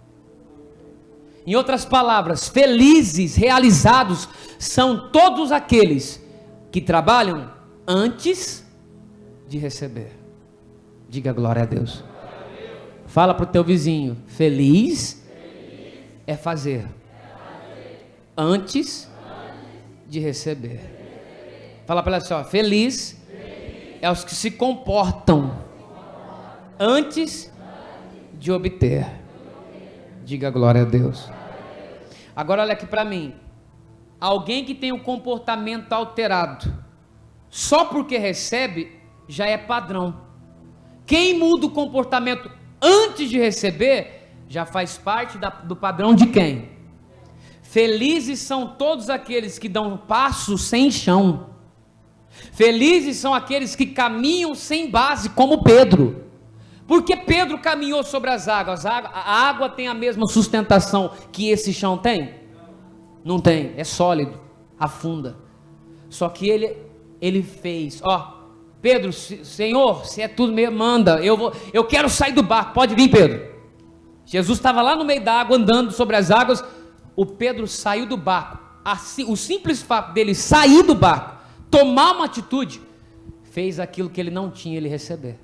Em outras palavras, felizes, realizados, são todos aqueles que trabalham antes de receber. Diga glória a Deus. Fala para o teu vizinho: feliz é fazer antes de receber. Fala para ela assim: ó, feliz é os que se comportam antes de obter. Diga glória a Deus. Agora olha aqui para mim: alguém que tem um comportamento alterado só porque recebe, já é padrão. Quem muda o comportamento antes de receber, já faz parte do padrão de quem? Felizes são todos aqueles que dão passos sem chão. Felizes são aqueles que caminham sem base, como Pedro. Porque Pedro caminhou sobre as águas. A água tem a mesma sustentação que esse chão tem? Não tem, é sólido, afunda. Só que ele fez, Pedro, Senhor, se é tudo mesmo, manda, eu quero sair do barco, pode vir, Pedro. Jesus estava lá no meio da água, andando sobre as águas. O Pedro saiu do barco. Assim, o simples fato dele sair do barco, tomar uma atitude, fez aquilo que ele não tinha, ele receber.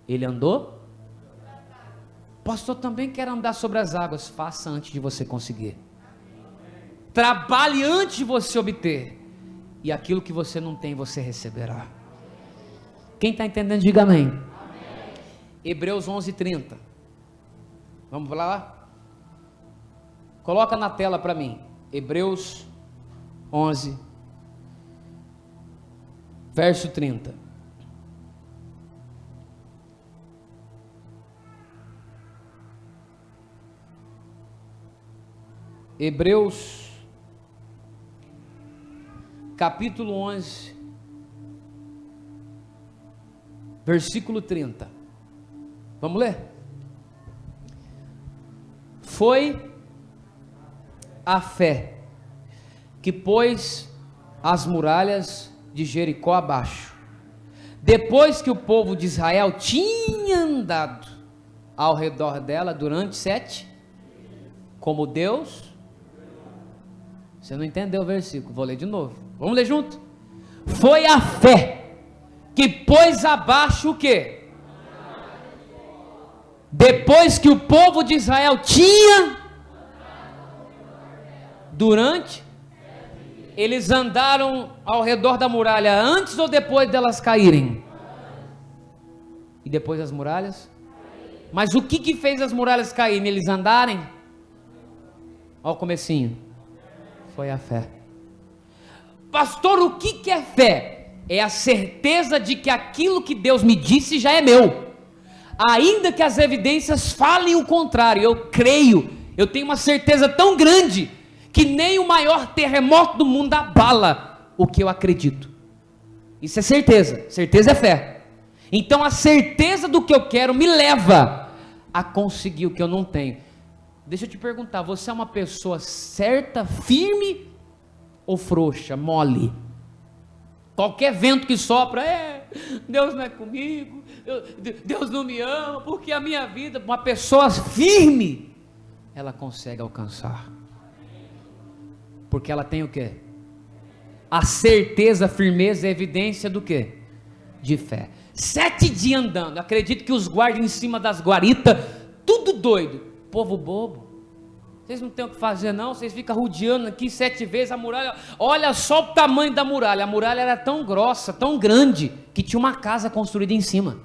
Ele andou. Pastor, também quer andar sobre as águas. Faça antes de você conseguir. Trabalhe antes de você obter. E aquilo que você não tem, você receberá. Quem está entendendo, diga amém. Amém. Hebreus 11:30. Vamos lá? Coloca na tela para mim. Hebreus 11, verso 30. Hebreus, capítulo 11, versículo 30. Vamos ler? Foi a fé que pôs as muralhas de Jericó abaixo. Depois que o povo de Israel tinha andado ao redor dela durante 7, como Deus... Você não entendeu o versículo, vou ler de novo. Vamos ler junto? Foi a fé que pôs abaixo o quê? Depois que o povo de Israel tinha, durante, eles andaram ao redor da muralha antes ou depois delas caírem? E depois das muralhas? Mas o que fez as muralhas caírem? Eles andarem? Olha o comecinho. Foi a fé. Pastor, o que é fé? É a certeza de que aquilo que Deus me disse já é meu, ainda que as evidências falem o contrário. Eu creio, eu tenho uma certeza tão grande que nem o maior terremoto do mundo abala o que eu acredito. Isso é certeza, certeza é fé. Então a certeza do que eu quero me leva a conseguir o que eu não tenho. Deixa eu te perguntar, você é uma pessoa certa, firme ou frouxa, mole? Qualquer vento que sopra, Deus não é comigo, Deus não me ama, porque a minha vida, uma pessoa firme, ela consegue alcançar. Porque ela tem o quê? A certeza, a firmeza, a evidência do quê? De fé. 7 dias andando, acredito que os guardas em cima das guaritas, tudo doido. Povo bobo, vocês não têm o que fazer não, vocês ficam rodeando aqui 7 vezes a muralha. Olha só o tamanho da muralha. A muralha era tão grossa, tão grande, que tinha uma casa construída em cima.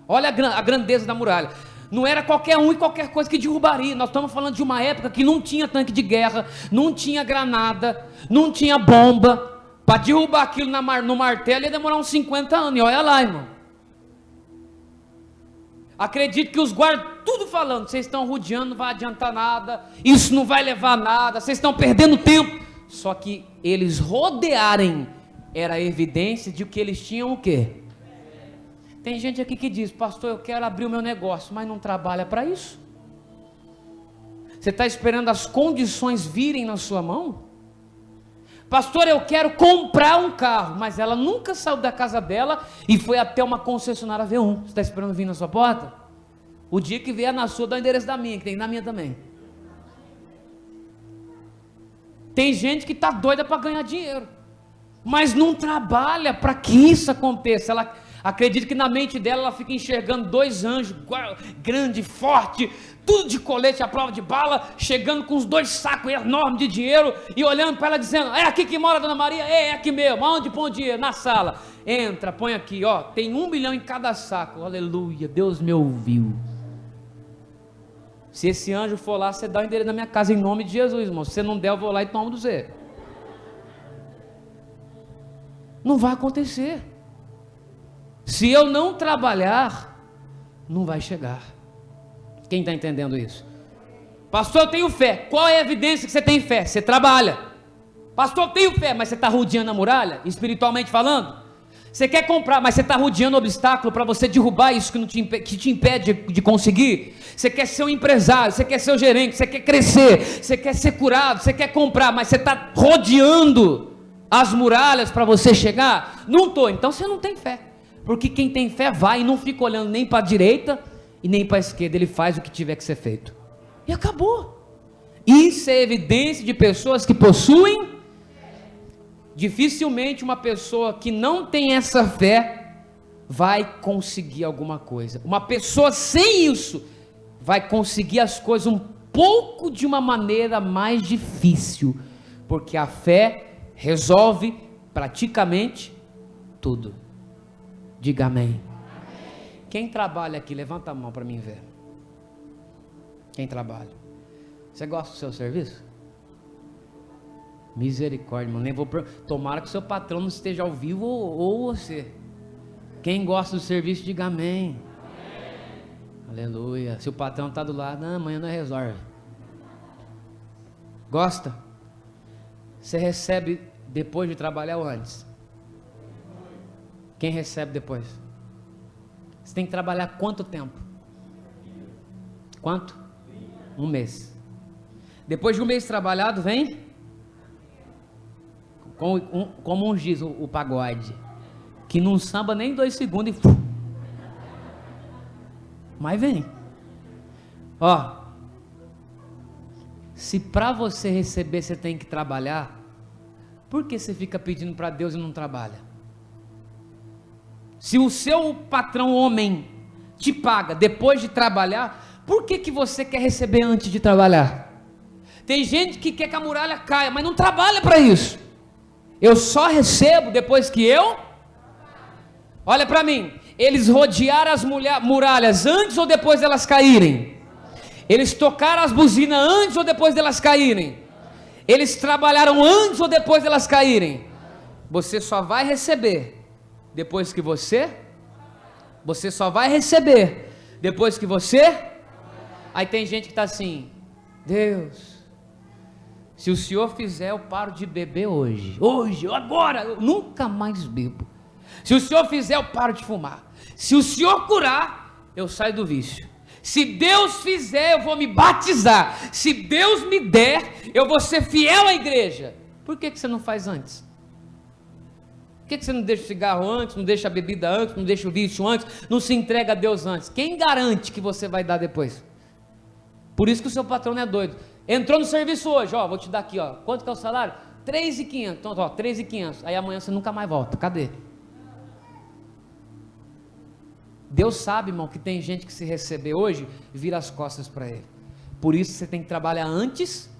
Olha a grandeza da muralha. Não era qualquer um e qualquer coisa que derrubaria. Nós estamos falando de uma época que não tinha tanque de guerra, não tinha granada, não tinha bomba. Para derrubar aquilo no martelo ia demorar uns 50 anos, e olha lá, irmão. Acredito que os guardas, tudo falando, vocês estão rodeando, não vai adiantar nada, isso não vai levar a nada, vocês estão perdendo tempo. Só que eles rodearem, era evidência de que eles tinham o quê? Tem gente aqui que diz, pastor, eu quero abrir o meu negócio, mas não trabalha para isso. Você está esperando as condições virem na sua mão? Pastor, eu quero comprar um carro, mas ela nunca saiu da casa dela e foi até uma concessionária V1. Você está esperando vir na sua porta? O dia que vier na sua, dá o endereço da minha, que tem na minha também. Tem gente que está doida para ganhar dinheiro, mas não trabalha para que isso aconteça. Ela acredita que na mente dela ela fica enxergando 2 anjos, grande, forte, tudo de colete à prova de bala, chegando com os 2 sacos enormes de dinheiro e olhando para ela dizendo, é aqui que mora a Dona Maria? É aqui mesmo. Aonde põe o dinheiro? Na sala. Entra, põe aqui, ó, tem 1 milhão em cada saco. Aleluia, Deus me ouviu. Se esse anjo for lá, você dá o endereço da minha casa em nome de Jesus, irmão. Se você não der, eu vou lá e tomo do Zé. Não vai acontecer. Se eu não trabalhar, não vai chegar. Quem está entendendo isso? Pastor, eu tenho fé. Qual é a evidência que você tem fé? Você trabalha. Pastor, eu tenho fé, mas você está rodeando a muralha, espiritualmente falando? Você quer comprar, mas você está rodeando obstáculo para você derrubar isso que te impede de conseguir? Você quer ser um empresário, você quer ser o gerente, você quer crescer, você quer ser curado, você quer comprar, mas você está rodeando as muralhas para você chegar? Não estou, então você não tem fé. Porque quem tem fé vai e não fica olhando nem para a direita e nem para a esquerda, ele faz o que tiver que ser feito. E acabou. Isso é evidência de pessoas que possuem. Dificilmente uma pessoa que não tem essa fé vai conseguir alguma coisa. Uma pessoa sem isso vai conseguir as coisas um pouco de uma maneira mais difícil, porque a fé resolve praticamente tudo. Diga amém. Quem trabalha aqui, levanta a mão para mim ver. Quem trabalha? Você gosta do seu serviço? Misericórdia, irmão. Nem vou tomara que o seu patrão não esteja ao vivo ou você. Quem gosta do serviço, diga amém. Aleluia. Se o patrão está do lado, não, amanhã não resolve. Gosta? Você recebe depois de trabalhar ou antes? Quem recebe depois? Você tem que trabalhar quanto tempo? Quanto? Um mês. Depois de um mês trabalhado, vem como uns diz o pagode, que não samba nem 2 segundos e... Mas vem. Ó, se para você receber você tem que trabalhar, por que você fica pedindo para Deus e não trabalha? Se o seu patrão homem te paga depois de trabalhar, por que você quer receber antes de trabalhar? Tem gente que quer que a muralha caia, mas não trabalha para isso. Eu só recebo depois que eu... Olha para mim, eles rodearam as muralhas antes ou depois delas caírem? Eles tocaram as buzinas antes ou depois delas caírem? Eles trabalharam antes ou depois delas caírem? Você só vai receber depois que você só vai receber depois que você... Aí tem gente que está assim: Deus, se o Senhor fizer eu paro de beber hoje, agora, eu nunca mais bebo. Se o Senhor fizer eu paro de fumar. Se o Senhor curar, eu saio do vício. Se Deus fizer, eu vou me batizar. Se Deus me der, eu vou ser fiel à igreja. Por que você não faz antes? Por que você não deixa o cigarro antes, não deixa a bebida antes, não deixa o vício antes, não se entrega a Deus antes? Quem garante que você vai dar depois? Por isso que o seu patrão não é doido. Entrou no serviço hoje, ó, vou te dar aqui, ó. Quanto que é o salário? 3.500. Então, ó, 3.500. Aí amanhã você nunca mais volta. Cadê? Deus sabe, irmão, que tem gente que se receber hoje, vira as costas para ele. Por isso você tem que trabalhar antes.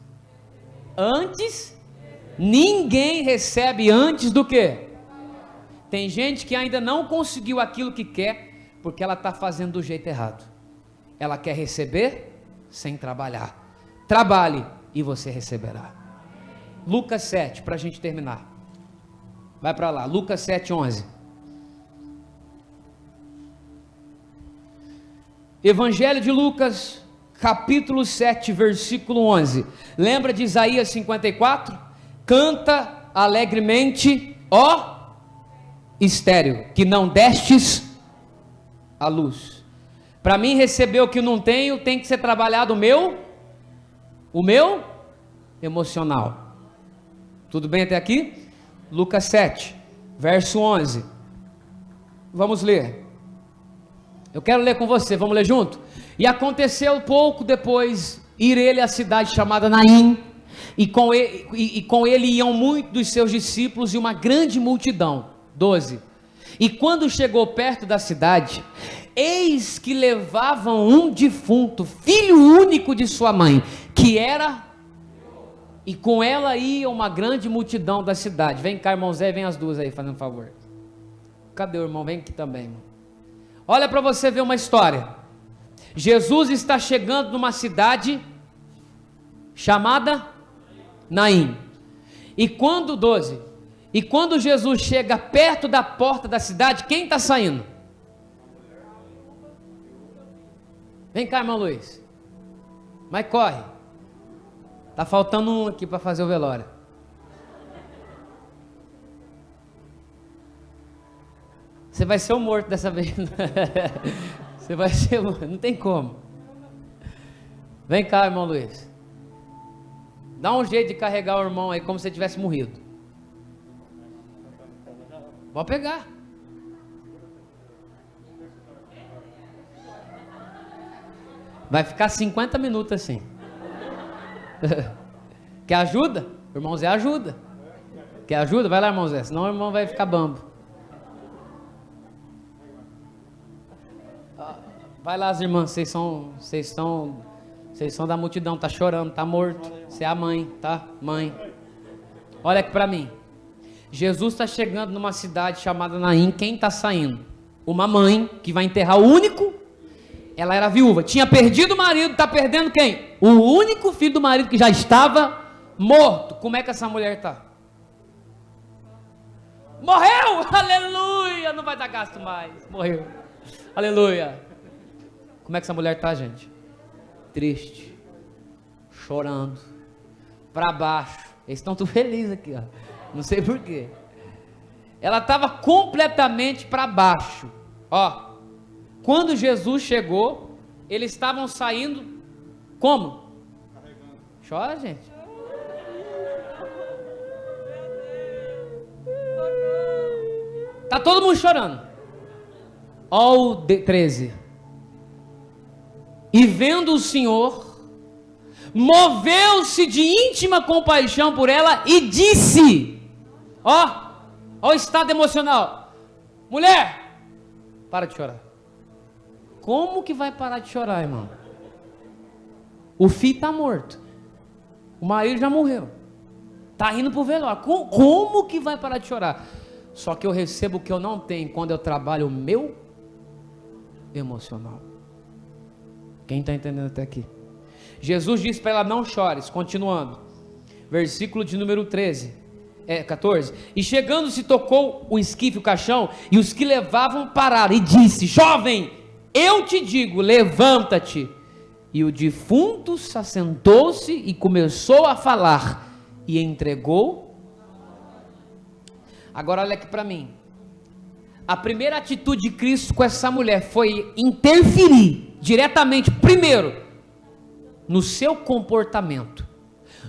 Ninguém recebe antes do que? Tem gente que ainda não conseguiu aquilo que quer, porque ela está fazendo do jeito errado. Ela quer receber sem trabalhar. Trabalhe e você receberá. Lucas 7, para a gente terminar. Vai para lá, Lucas 7, 11. Evangelho de Lucas, capítulo 7, versículo 11. Lembra de Isaías 54? Canta alegremente, ó estéril, que não destes a luz. Para mim receber o que não tenho, tem que ser trabalhado o meu emocional. Tudo bem até aqui? Lucas 7, verso 11. Vamos ler. Eu quero ler com você, vamos ler junto? E aconteceu pouco depois, ir ele à cidade chamada Naim, e com ele iam muitos dos seus discípulos e uma grande multidão. 12. E quando chegou perto da cidade, eis que levavam um defunto, filho único de sua mãe, que era, e com ela ia uma grande multidão da cidade. Vem cá, irmão Zé, vem as duas aí, fazendo um favor. Cadê o irmão? Vem aqui também, irmão. Olha para você ver uma história. Jesus está chegando numa cidade chamada Naim. E quando Jesus chega perto da porta da cidade, quem está saindo? Vem cá, irmão Luiz. Mas corre. Está faltando um aqui para fazer o velório. Você vai ser o morto dessa vez. Você vai ser o morto, não tem como. Vem cá, irmão Luiz. Dá um jeito de carregar o irmão aí como se ele tivesse morrido. Vou pegar. Vai ficar 50 minutos assim. Quer ajuda? O irmão Zé ajuda. Quer ajuda? Vai lá, irmão Zé, senão o irmão vai ficar bambo. Vai lá, as irmãs, vocês são da multidão, tá chorando, tá morto. Você é a mãe, tá? Mãe. Olha aqui para mim. Jesus está chegando numa cidade chamada Naim. Quem está saindo? Uma mãe que vai enterrar o único. Ela era viúva, tinha perdido o marido, está perdendo quem? O único filho do marido que já estava morto. Como é que essa mulher está? Morreu! Aleluia! Não vai dar gasto mais. Morreu. Aleluia! Como é que essa mulher está, gente? Triste, chorando, para baixo. Eles estão tudo felizes aqui, ó. Não sei porquê. Ela estava completamente para baixo. Ó, quando Jesus chegou, eles estavam saindo como? chora, gente? Tá todo mundo chorando. Ó o 13. E vendo o Senhor, moveu-se de íntima compaixão por ela e disse, ó o estado emocional, mulher, para de chorar. Como que vai parar de chorar, irmão? O filho está morto, o marido já morreu, está indo para o velório, como que vai parar de chorar? Só que eu recebo o que eu não tenho quando eu trabalho o meu emocional. Quem está entendendo até aqui? Jesus disse para ela, não chores, continuando, versículo de número 14, e chegando se tocou o esquife, o caixão, e os que levavam pararam, e disse, jovem, eu te digo, levanta-te. E o defunto se assentou-se e começou a falar, e entregou. Agora olha aqui para mim, a primeira atitude de Cristo com essa mulher foi interferir diretamente, primeiro, no seu comportamento,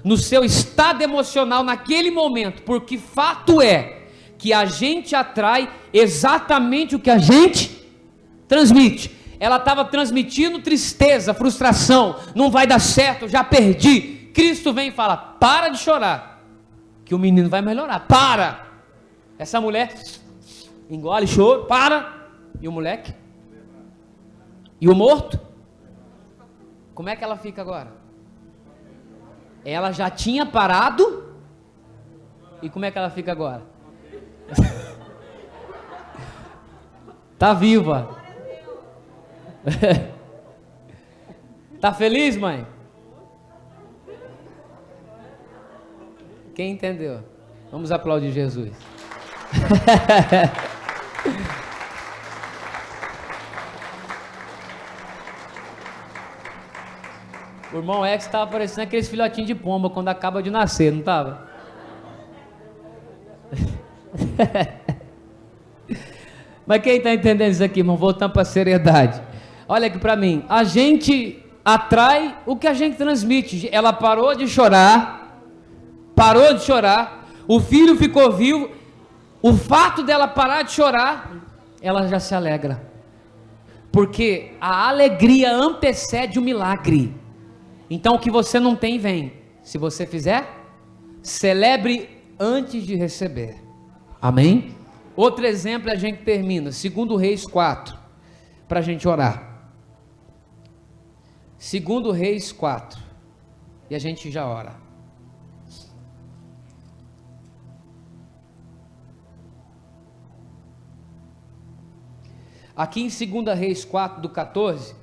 no seu estado emocional naquele momento, porque fato é que a gente atrai exatamente o que a gente transmite. Ela estava transmitindo tristeza, frustração, não vai dar certo, já perdi. Cristo vem e fala, para de chorar, que o menino vai melhorar, para. Essa mulher engole choro, para. E o moleque? E o morto? Como é que ela fica agora? Ela já tinha parado. E como é que ela fica agora? Tá viva. Tá feliz, mãe? Quem entendeu? Vamos aplaudir Jesus. O irmão X estava parecendo aqueles filhotinhos de pomba quando acaba de nascer, não estava? Mas quem está entendendo isso aqui, irmão? Voltando para a seriedade. Olha aqui para mim. A gente atrai o que a gente transmite. Ela parou de chorar. O filho ficou vivo. O fato dela parar de chorar, ela já se alegra. Porque a alegria antecede o milagre. Então o que você não tem, vem. Se você fizer, celebre antes de receber. Amém? Outro exemplo, a gente termina. 2 Reis 4. Para a gente orar. 2 Reis 4. E a gente já ora. Aqui em 2 Reis 4, do 14,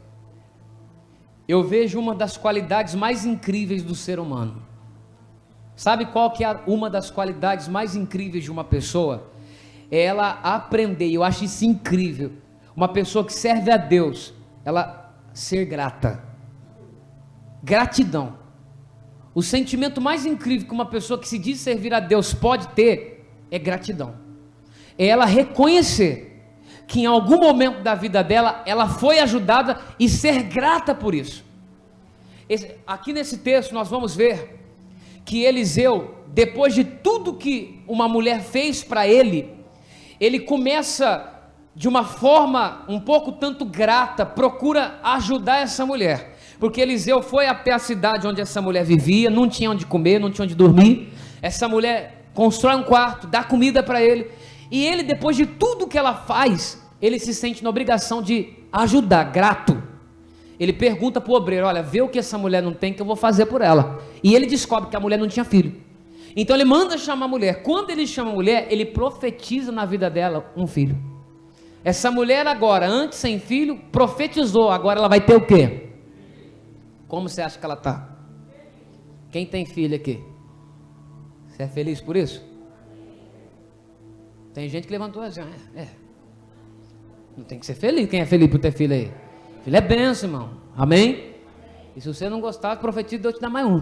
eu vejo uma das qualidades mais incríveis do ser humano. Sabe qual que é uma das qualidades mais incríveis de uma pessoa? É ela aprender, eu acho isso incrível, uma pessoa que serve a Deus, ela ser grata. Gratidão. O sentimento mais incrível que uma pessoa que se diz servir a Deus pode ter, é gratidão. É ela reconhecer que em algum momento da vida dela, ela foi ajudada e ser grata por isso. Aqui nesse texto nós vamos ver que Eliseu, depois de tudo que uma mulher fez para ele, ele começa de uma forma um pouco tanto grata, procura ajudar essa mulher, porque Eliseu foi até a cidade onde essa mulher vivia, não tinha onde comer, não tinha onde dormir, essa mulher constrói um quarto, dá comida para ele, e ele, depois de tudo que ela faz, ele se sente na obrigação de ajudar, grato. Ele pergunta para o obreiro, olha, vê o que essa mulher não tem que eu vou fazer por ela. E ele descobre que a mulher não tinha filho. Então ele manda chamar a mulher. Quando ele chama a mulher, ele profetiza na vida dela um filho. Essa mulher agora, antes sem filho, profetizou, agora ela vai ter o quê? Como você acha que ela está? Quem tem filho aqui? Você é feliz por isso? Tem gente que levantou assim, não tem que ser feliz. Quem é feliz por ter filho aí? Filho é benção, irmão. Amém? E se você não gostar, profetiza, Deus te dá mais um.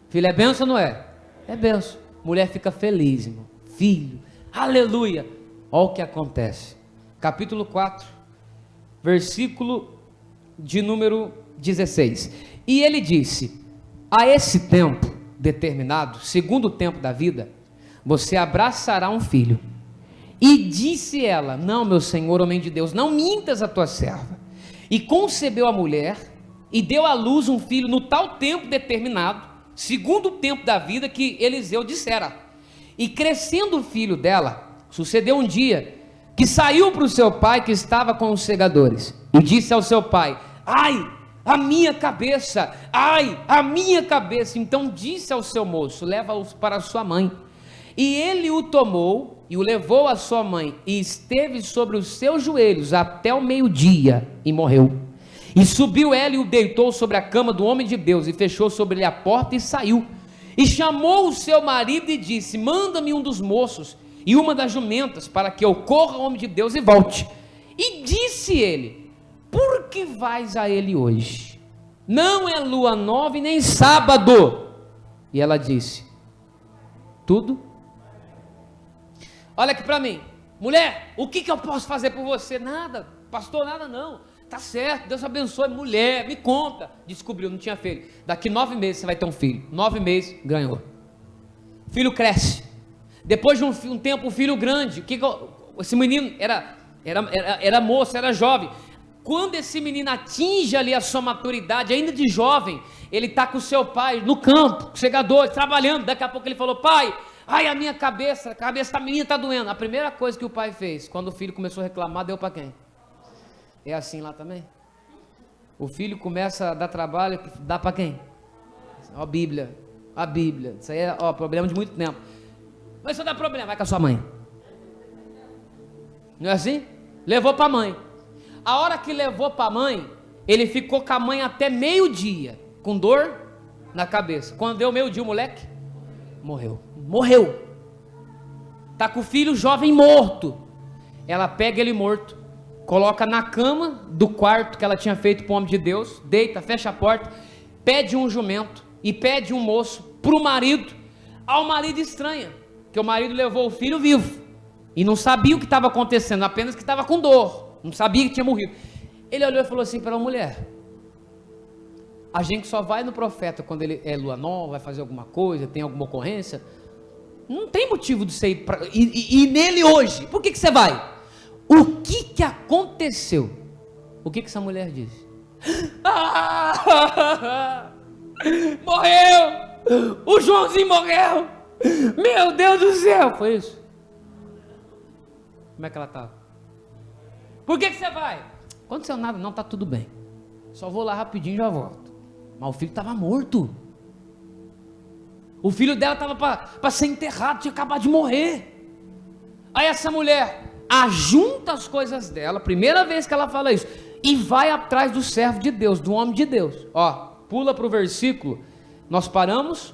Filho é benção ou não é? É benção. Mulher fica feliz, irmão. Filho, aleluia. Olha o que acontece. Capítulo 4, versículo de número 16. E ele disse: a esse tempo determinado, segundo o tempo da vida, você abraçará um filho. E disse ela: não, meu senhor, homem de Deus, não mintas a tua serva. E concebeu a mulher e deu à luz um filho no tal tempo determinado, segundo o tempo da vida que Eliseu dissera. E crescendo o filho dela, sucedeu um dia que saiu para o seu pai, que estava com os segadores, e disse ao seu pai: ai, a minha cabeça, ai, a minha cabeça. Então disse ao seu moço: leva-o para sua mãe. E ele o tomou e o levou à sua mãe, e esteve sobre os seus joelhos até o meio-dia, e morreu. E subiu ela e o deitou sobre a cama do homem de Deus, e fechou sobre ele a porta e saiu. E chamou o seu marido e disse: manda-me um dos moços e uma das jumentas, para que eu corra ao homem de Deus e volte. E disse ele: por que vais a ele hoje? Não é lua nova e nem sábado. E ela disse: tudo. Olha aqui para mim, mulher, o que eu posso fazer por você? Nada, pastor, nada não. Tá certo, Deus abençoe. Mulher, me conta. Descobriu, não tinha filho. Daqui 9 meses você vai ter um filho. 9 meses, ganhou. Filho cresce. Depois de um tempo, o filho grande. Esse menino era moço, era jovem. Quando esse menino atinge ali a sua maturidade, ainda de jovem, ele está com o seu pai no campo, com segadores, trabalhando. Daqui a pouco ele falou: pai, ai, a minha cabeça, a cabeça da menina está doendo. A primeira coisa que o pai fez, quando o filho começou a reclamar, deu para quem? É assim lá também? O filho começa a dar trabalho, dá para quem? A Bíblia. Isso aí é problema de muito tempo. Mas só dá problema, vai com a sua mãe. Não é assim? Levou para a mãe. A hora que levou para a mãe, ele ficou com a mãe até meio-dia, com dor na cabeça. Quando deu meio-dia, o moleque morreu. Tá com o filho jovem morto. Ela pega ele morto, coloca na cama do quarto que ela tinha feito para o homem de Deus, deita, fecha a porta, pede um jumento e pede um moço para o marido. Ao marido estranha, que o marido levou o filho vivo e não sabia o que estava acontecendo, apenas que estava com dor, não sabia que tinha morrido. Ele olhou e falou assim para a mulher: a gente só vai no profeta quando ele é lua nova, vai fazer alguma coisa, tem alguma ocorrência. Não tem motivo de você ir nele hoje. Por que você vai? O que aconteceu? O que essa mulher disse? Morreu! O Joãozinho morreu! Meu Deus do céu! Foi isso? Como é que ela estava? Por que você vai? Não aconteceu nada, não, tá tudo bem. Só vou lá rapidinho e já volto. Mas o filho estava morto. O filho dela estava para ser enterrado, tinha acabado de morrer. Aí essa mulher ajunta as coisas dela, primeira vez que ela fala isso, e vai atrás do servo de Deus, do homem de Deus. Ó, pula para o versículo, nós paramos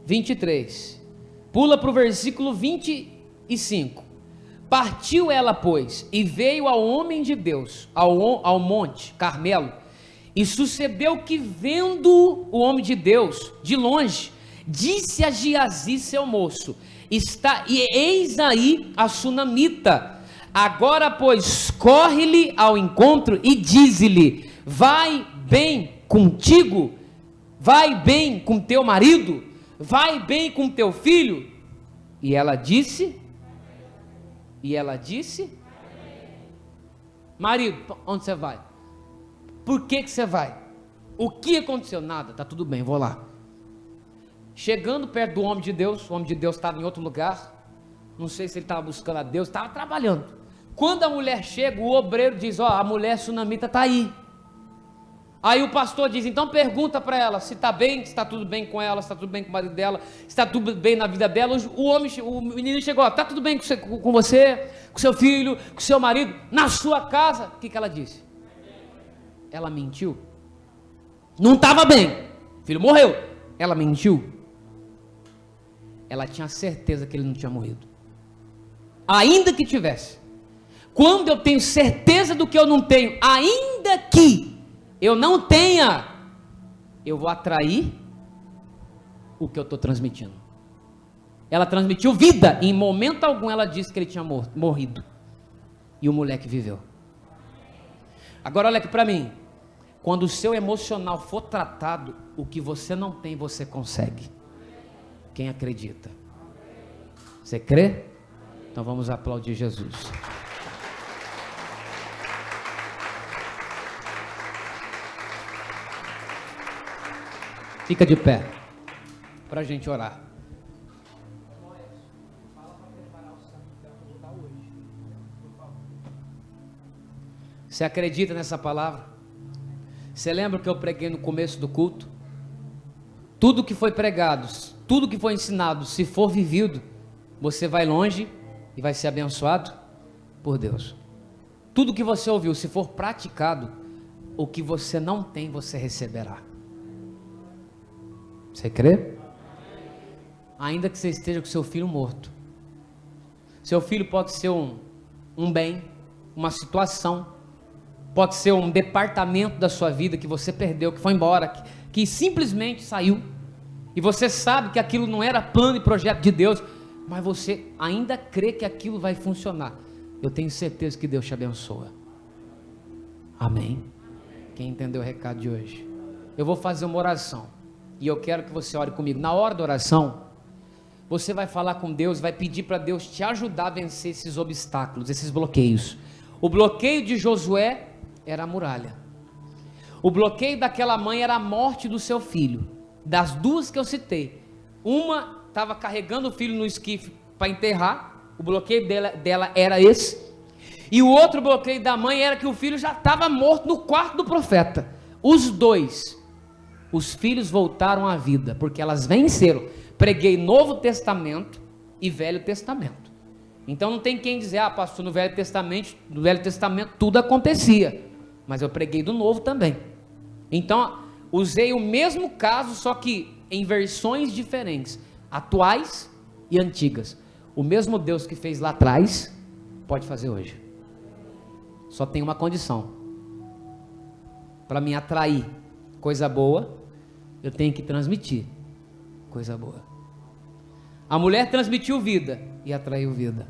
23, pula para o versículo 25. Partiu ela, pois, e veio ao homem de Deus, ao monte Carmelo, e sucedeu que, vendo o homem de Deus de longe, disse a Giazi, seu moço: eis aí a sunamita. Agora, pois, corre-lhe ao encontro e dize-lhe: vai bem contigo? Vai bem com teu marido? Vai bem com teu filho? E ela disse: marido, onde você vai? Por que você vai? O que aconteceu? Nada, tá tudo bem, vou lá. Chegando perto do homem de Deus, o homem de Deus estava em outro lugar, não sei se ele estava buscando a Deus, estava trabalhando. Quando a mulher chega, o obreiro diz: a mulher sunamita está aí. Aí o pastor diz: então pergunta para ela se está bem, se está tudo bem com ela, se está tudo bem com o marido dela, se está tudo bem na vida dela. O menino chegou: está tudo bem com você, com seu filho, com seu marido, na sua casa. O que ela disse? Ela mentiu? Não estava bem, o filho morreu. Ela mentiu? Ela tinha certeza que ele não tinha morrido, ainda que tivesse. Quando eu tenho certeza do que eu não tenho, ainda que eu não tenha, eu vou atrair o que eu estou transmitindo. Ela transmitiu vida, e em momento algum ela disse que ele tinha morrido, e o moleque viveu. Agora olha aqui para mim, Quando o seu emocional for tratado, o que você não tem, você consegue. Quem acredita? Você crê? Então vamos aplaudir Jesus. Fica de pé, para a gente orar. Você acredita nessa palavra? Você lembra que eu preguei no começo do culto? Tudo que foi pregado, tudo que foi ensinado, se for vivido, você vai longe e vai ser abençoado por Deus. Tudo que você ouviu, se for praticado, o que você não tem, você receberá. Você crê? Ainda que você esteja com seu filho morto. Seu filho pode ser um bem, uma situação, pode ser um departamento da sua vida que você perdeu, que foi embora, que simplesmente saiu, e você sabe que aquilo não era plano e projeto de Deus, mas você ainda crê que aquilo vai funcionar. Eu tenho certeza que Deus te abençoa. Amém? Quem entendeu o recado de hoje? Eu vou fazer uma oração, e eu quero que você ore comigo. Na hora da oração, você vai falar com Deus, vai pedir para Deus te ajudar a vencer esses obstáculos, esses bloqueios. O bloqueio de Josué era a muralha. O bloqueio daquela mãe era a morte do seu filho. Das duas que eu citei, uma estava carregando o filho no esquife para enterrar, o bloqueio dela era esse, e o outro bloqueio da mãe era que o filho já estava morto no quarto do profeta. Os dois, os filhos voltaram à vida, porque elas venceram. Preguei Novo Testamento e Velho Testamento. Então não tem quem dizer, pastor, no Velho Testamento tudo acontecia, mas eu preguei do Novo também. Então usei o mesmo caso, só que em versões diferentes, atuais e antigas. O mesmo Deus que fez lá atrás pode fazer hoje. Só tem uma condição: para me atrair coisa boa, eu tenho que transmitir coisa boa. A mulher transmitiu vida e atraiu vida.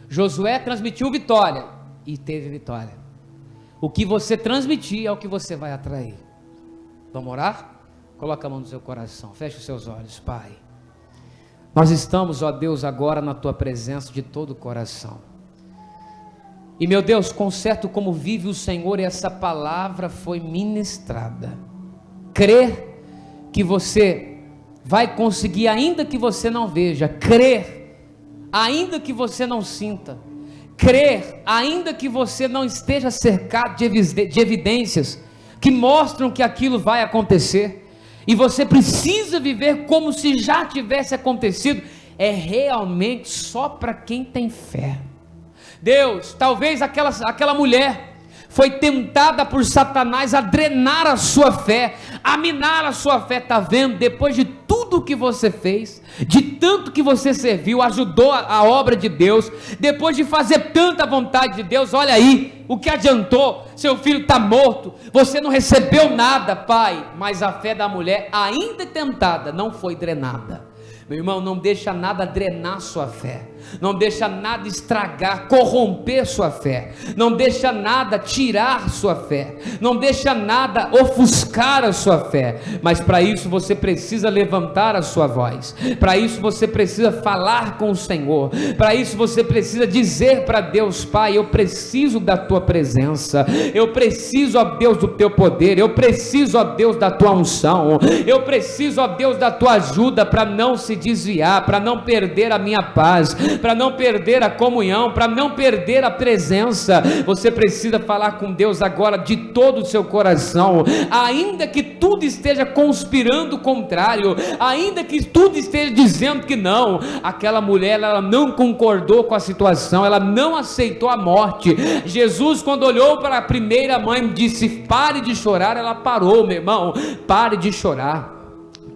Josué transmitiu vitória e teve vitória. O que você transmitir é o que você vai atrair. Vamos orar? Coloca a mão no seu coração, feche os seus olhos. Pai, nós estamos, ó Deus, agora na tua presença de todo o coração. E meu Deus, com certo como vive o Senhor, essa palavra foi ministrada. Crer que você vai conseguir, ainda que você não veja. Crer, ainda que você não sinta. Crer, ainda que você não esteja cercado de evidências que mostram que aquilo vai acontecer. E você precisa viver como se já tivesse acontecido. É realmente só para quem tem fé. Deus, talvez aquela mulher foi tentada por Satanás a drenar a sua fé, a minar a sua fé. Está vendo? Depois de tudo que você fez, de tanto que você serviu, ajudou a obra de Deus, depois de fazer tanta vontade de Deus, olha aí, o que adiantou? Seu filho está morto, você não recebeu nada, pai. Mas a fé da mulher, ainda tentada, não foi drenada. Meu irmão, não deixa nada drenar sua fé, não deixa nada estragar, corromper sua fé, não deixa nada tirar sua fé, não deixa nada ofuscar a sua fé. Mas para isso você precisa levantar a sua voz, para isso você precisa falar com o Senhor, para isso você precisa dizer para Deus: Pai, eu preciso da tua presença, eu preciso, ó Deus, do teu poder, eu preciso, ó Deus, da tua unção, eu preciso, ó Deus, da tua ajuda para não se desviar, para não perder a minha paz, para não perder a comunhão, para não perder a presença. Você precisa falar com Deus agora de todo o seu coração, ainda que tudo esteja conspirando o contrário, ainda que tudo esteja dizendo que não. Aquela mulher, ela não concordou com a situação, ela não aceitou a morte. Jesus, quando olhou para a primeira mãe, disse: pare de chorar. Ela parou, meu irmão, pare de chorar.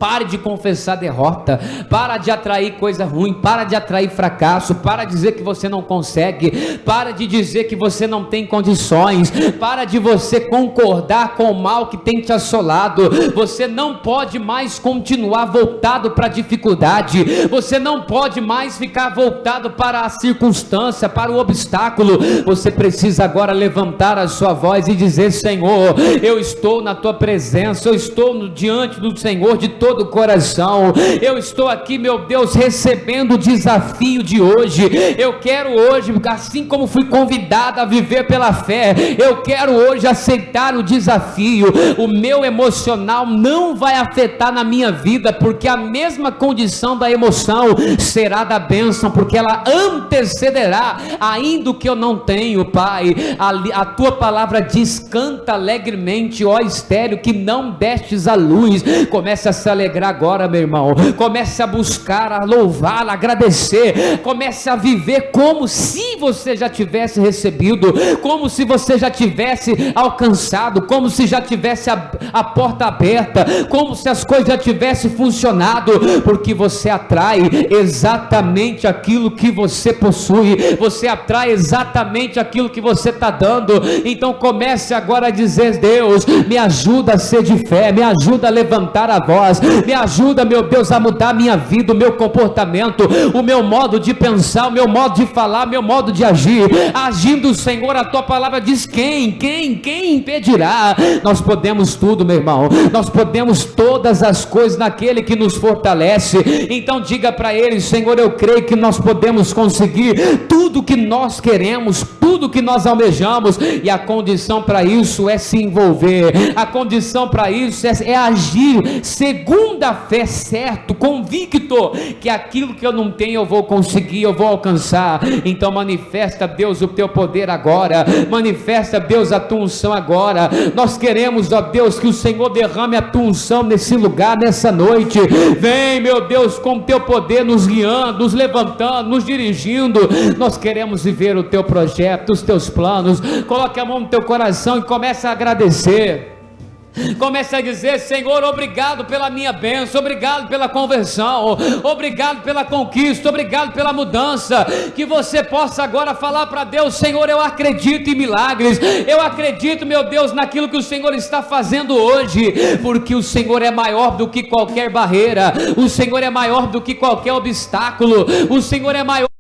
Pare de confessar derrota, para de atrair coisa ruim, para de atrair fracasso, para de dizer que você não consegue, para de dizer que você não tem condições, para de você concordar com o mal que tem te assolado. Você não pode mais continuar voltado para a dificuldade, você não pode mais ficar voltado para a circunstância, para o obstáculo. Você precisa agora levantar a sua voz e dizer: Senhor, eu estou na tua presença, eu estou diante do Senhor de todo o coração, eu estou aqui, meu Deus, recebendo o desafio de hoje. Eu quero hoje, assim como fui convidado a viver pela fé, eu quero hoje aceitar o desafio. O meu emocional não vai afetar na minha vida, porque a mesma condição da emoção será da bênção, porque ela antecederá ainda o que eu não tenho. Pai, a tua palavra diz: canta alegremente, ó estéril, que não destes a luz. Comece a se alegrar agora, meu irmão, comece a buscar, a louvar, a agradecer, comece a viver como se você já tivesse recebido, como se você já tivesse alcançado, como se já tivesse a porta aberta, como se as coisas já tivessem funcionado, porque você atrai exatamente aquilo que você possui, você atrai exatamente aquilo que você está dando. Então comece agora a dizer: Deus, me ajuda a ser de fé, me ajuda a levantar a voz, me ajuda, meu Deus, a mudar a minha vida, o meu comportamento, o meu modo de pensar, o meu modo de falar, o meu modo de agir. Agindo, Senhor, a tua palavra diz: quem impedirá? Nós podemos tudo, meu irmão, nós podemos todas as coisas naquele que nos fortalece. Então diga para ele: Senhor, eu creio que nós podemos conseguir tudo que nós queremos, tudo que nós almejamos, e a condição para isso é se envolver, a condição para isso é agir segundo a fé, certo, convicto que aquilo que eu não tenho eu vou conseguir, eu vou alcançar. Então manifesta, Deus, o teu poder agora, manifesta, Deus, a tua unção agora. Nós queremos, ó Deus, que o Senhor derrame a tua unção nesse lugar, nessa noite. Vem, meu Deus, com o teu poder nos guiando, nos levantando, nos dirigindo. Nós queremos viver o teu projeto, os teus planos. Coloque a mão no teu coração e comece a agradecer. Comece a dizer: Senhor, obrigado pela minha bênção, obrigado pela conversão, obrigado pela conquista, obrigado pela mudança. Que você possa agora falar para Deus: Senhor, eu acredito em milagres, eu acredito, meu Deus, naquilo que o Senhor está fazendo hoje, porque o Senhor é maior do que qualquer barreira, o Senhor é maior do que qualquer obstáculo, o Senhor é maior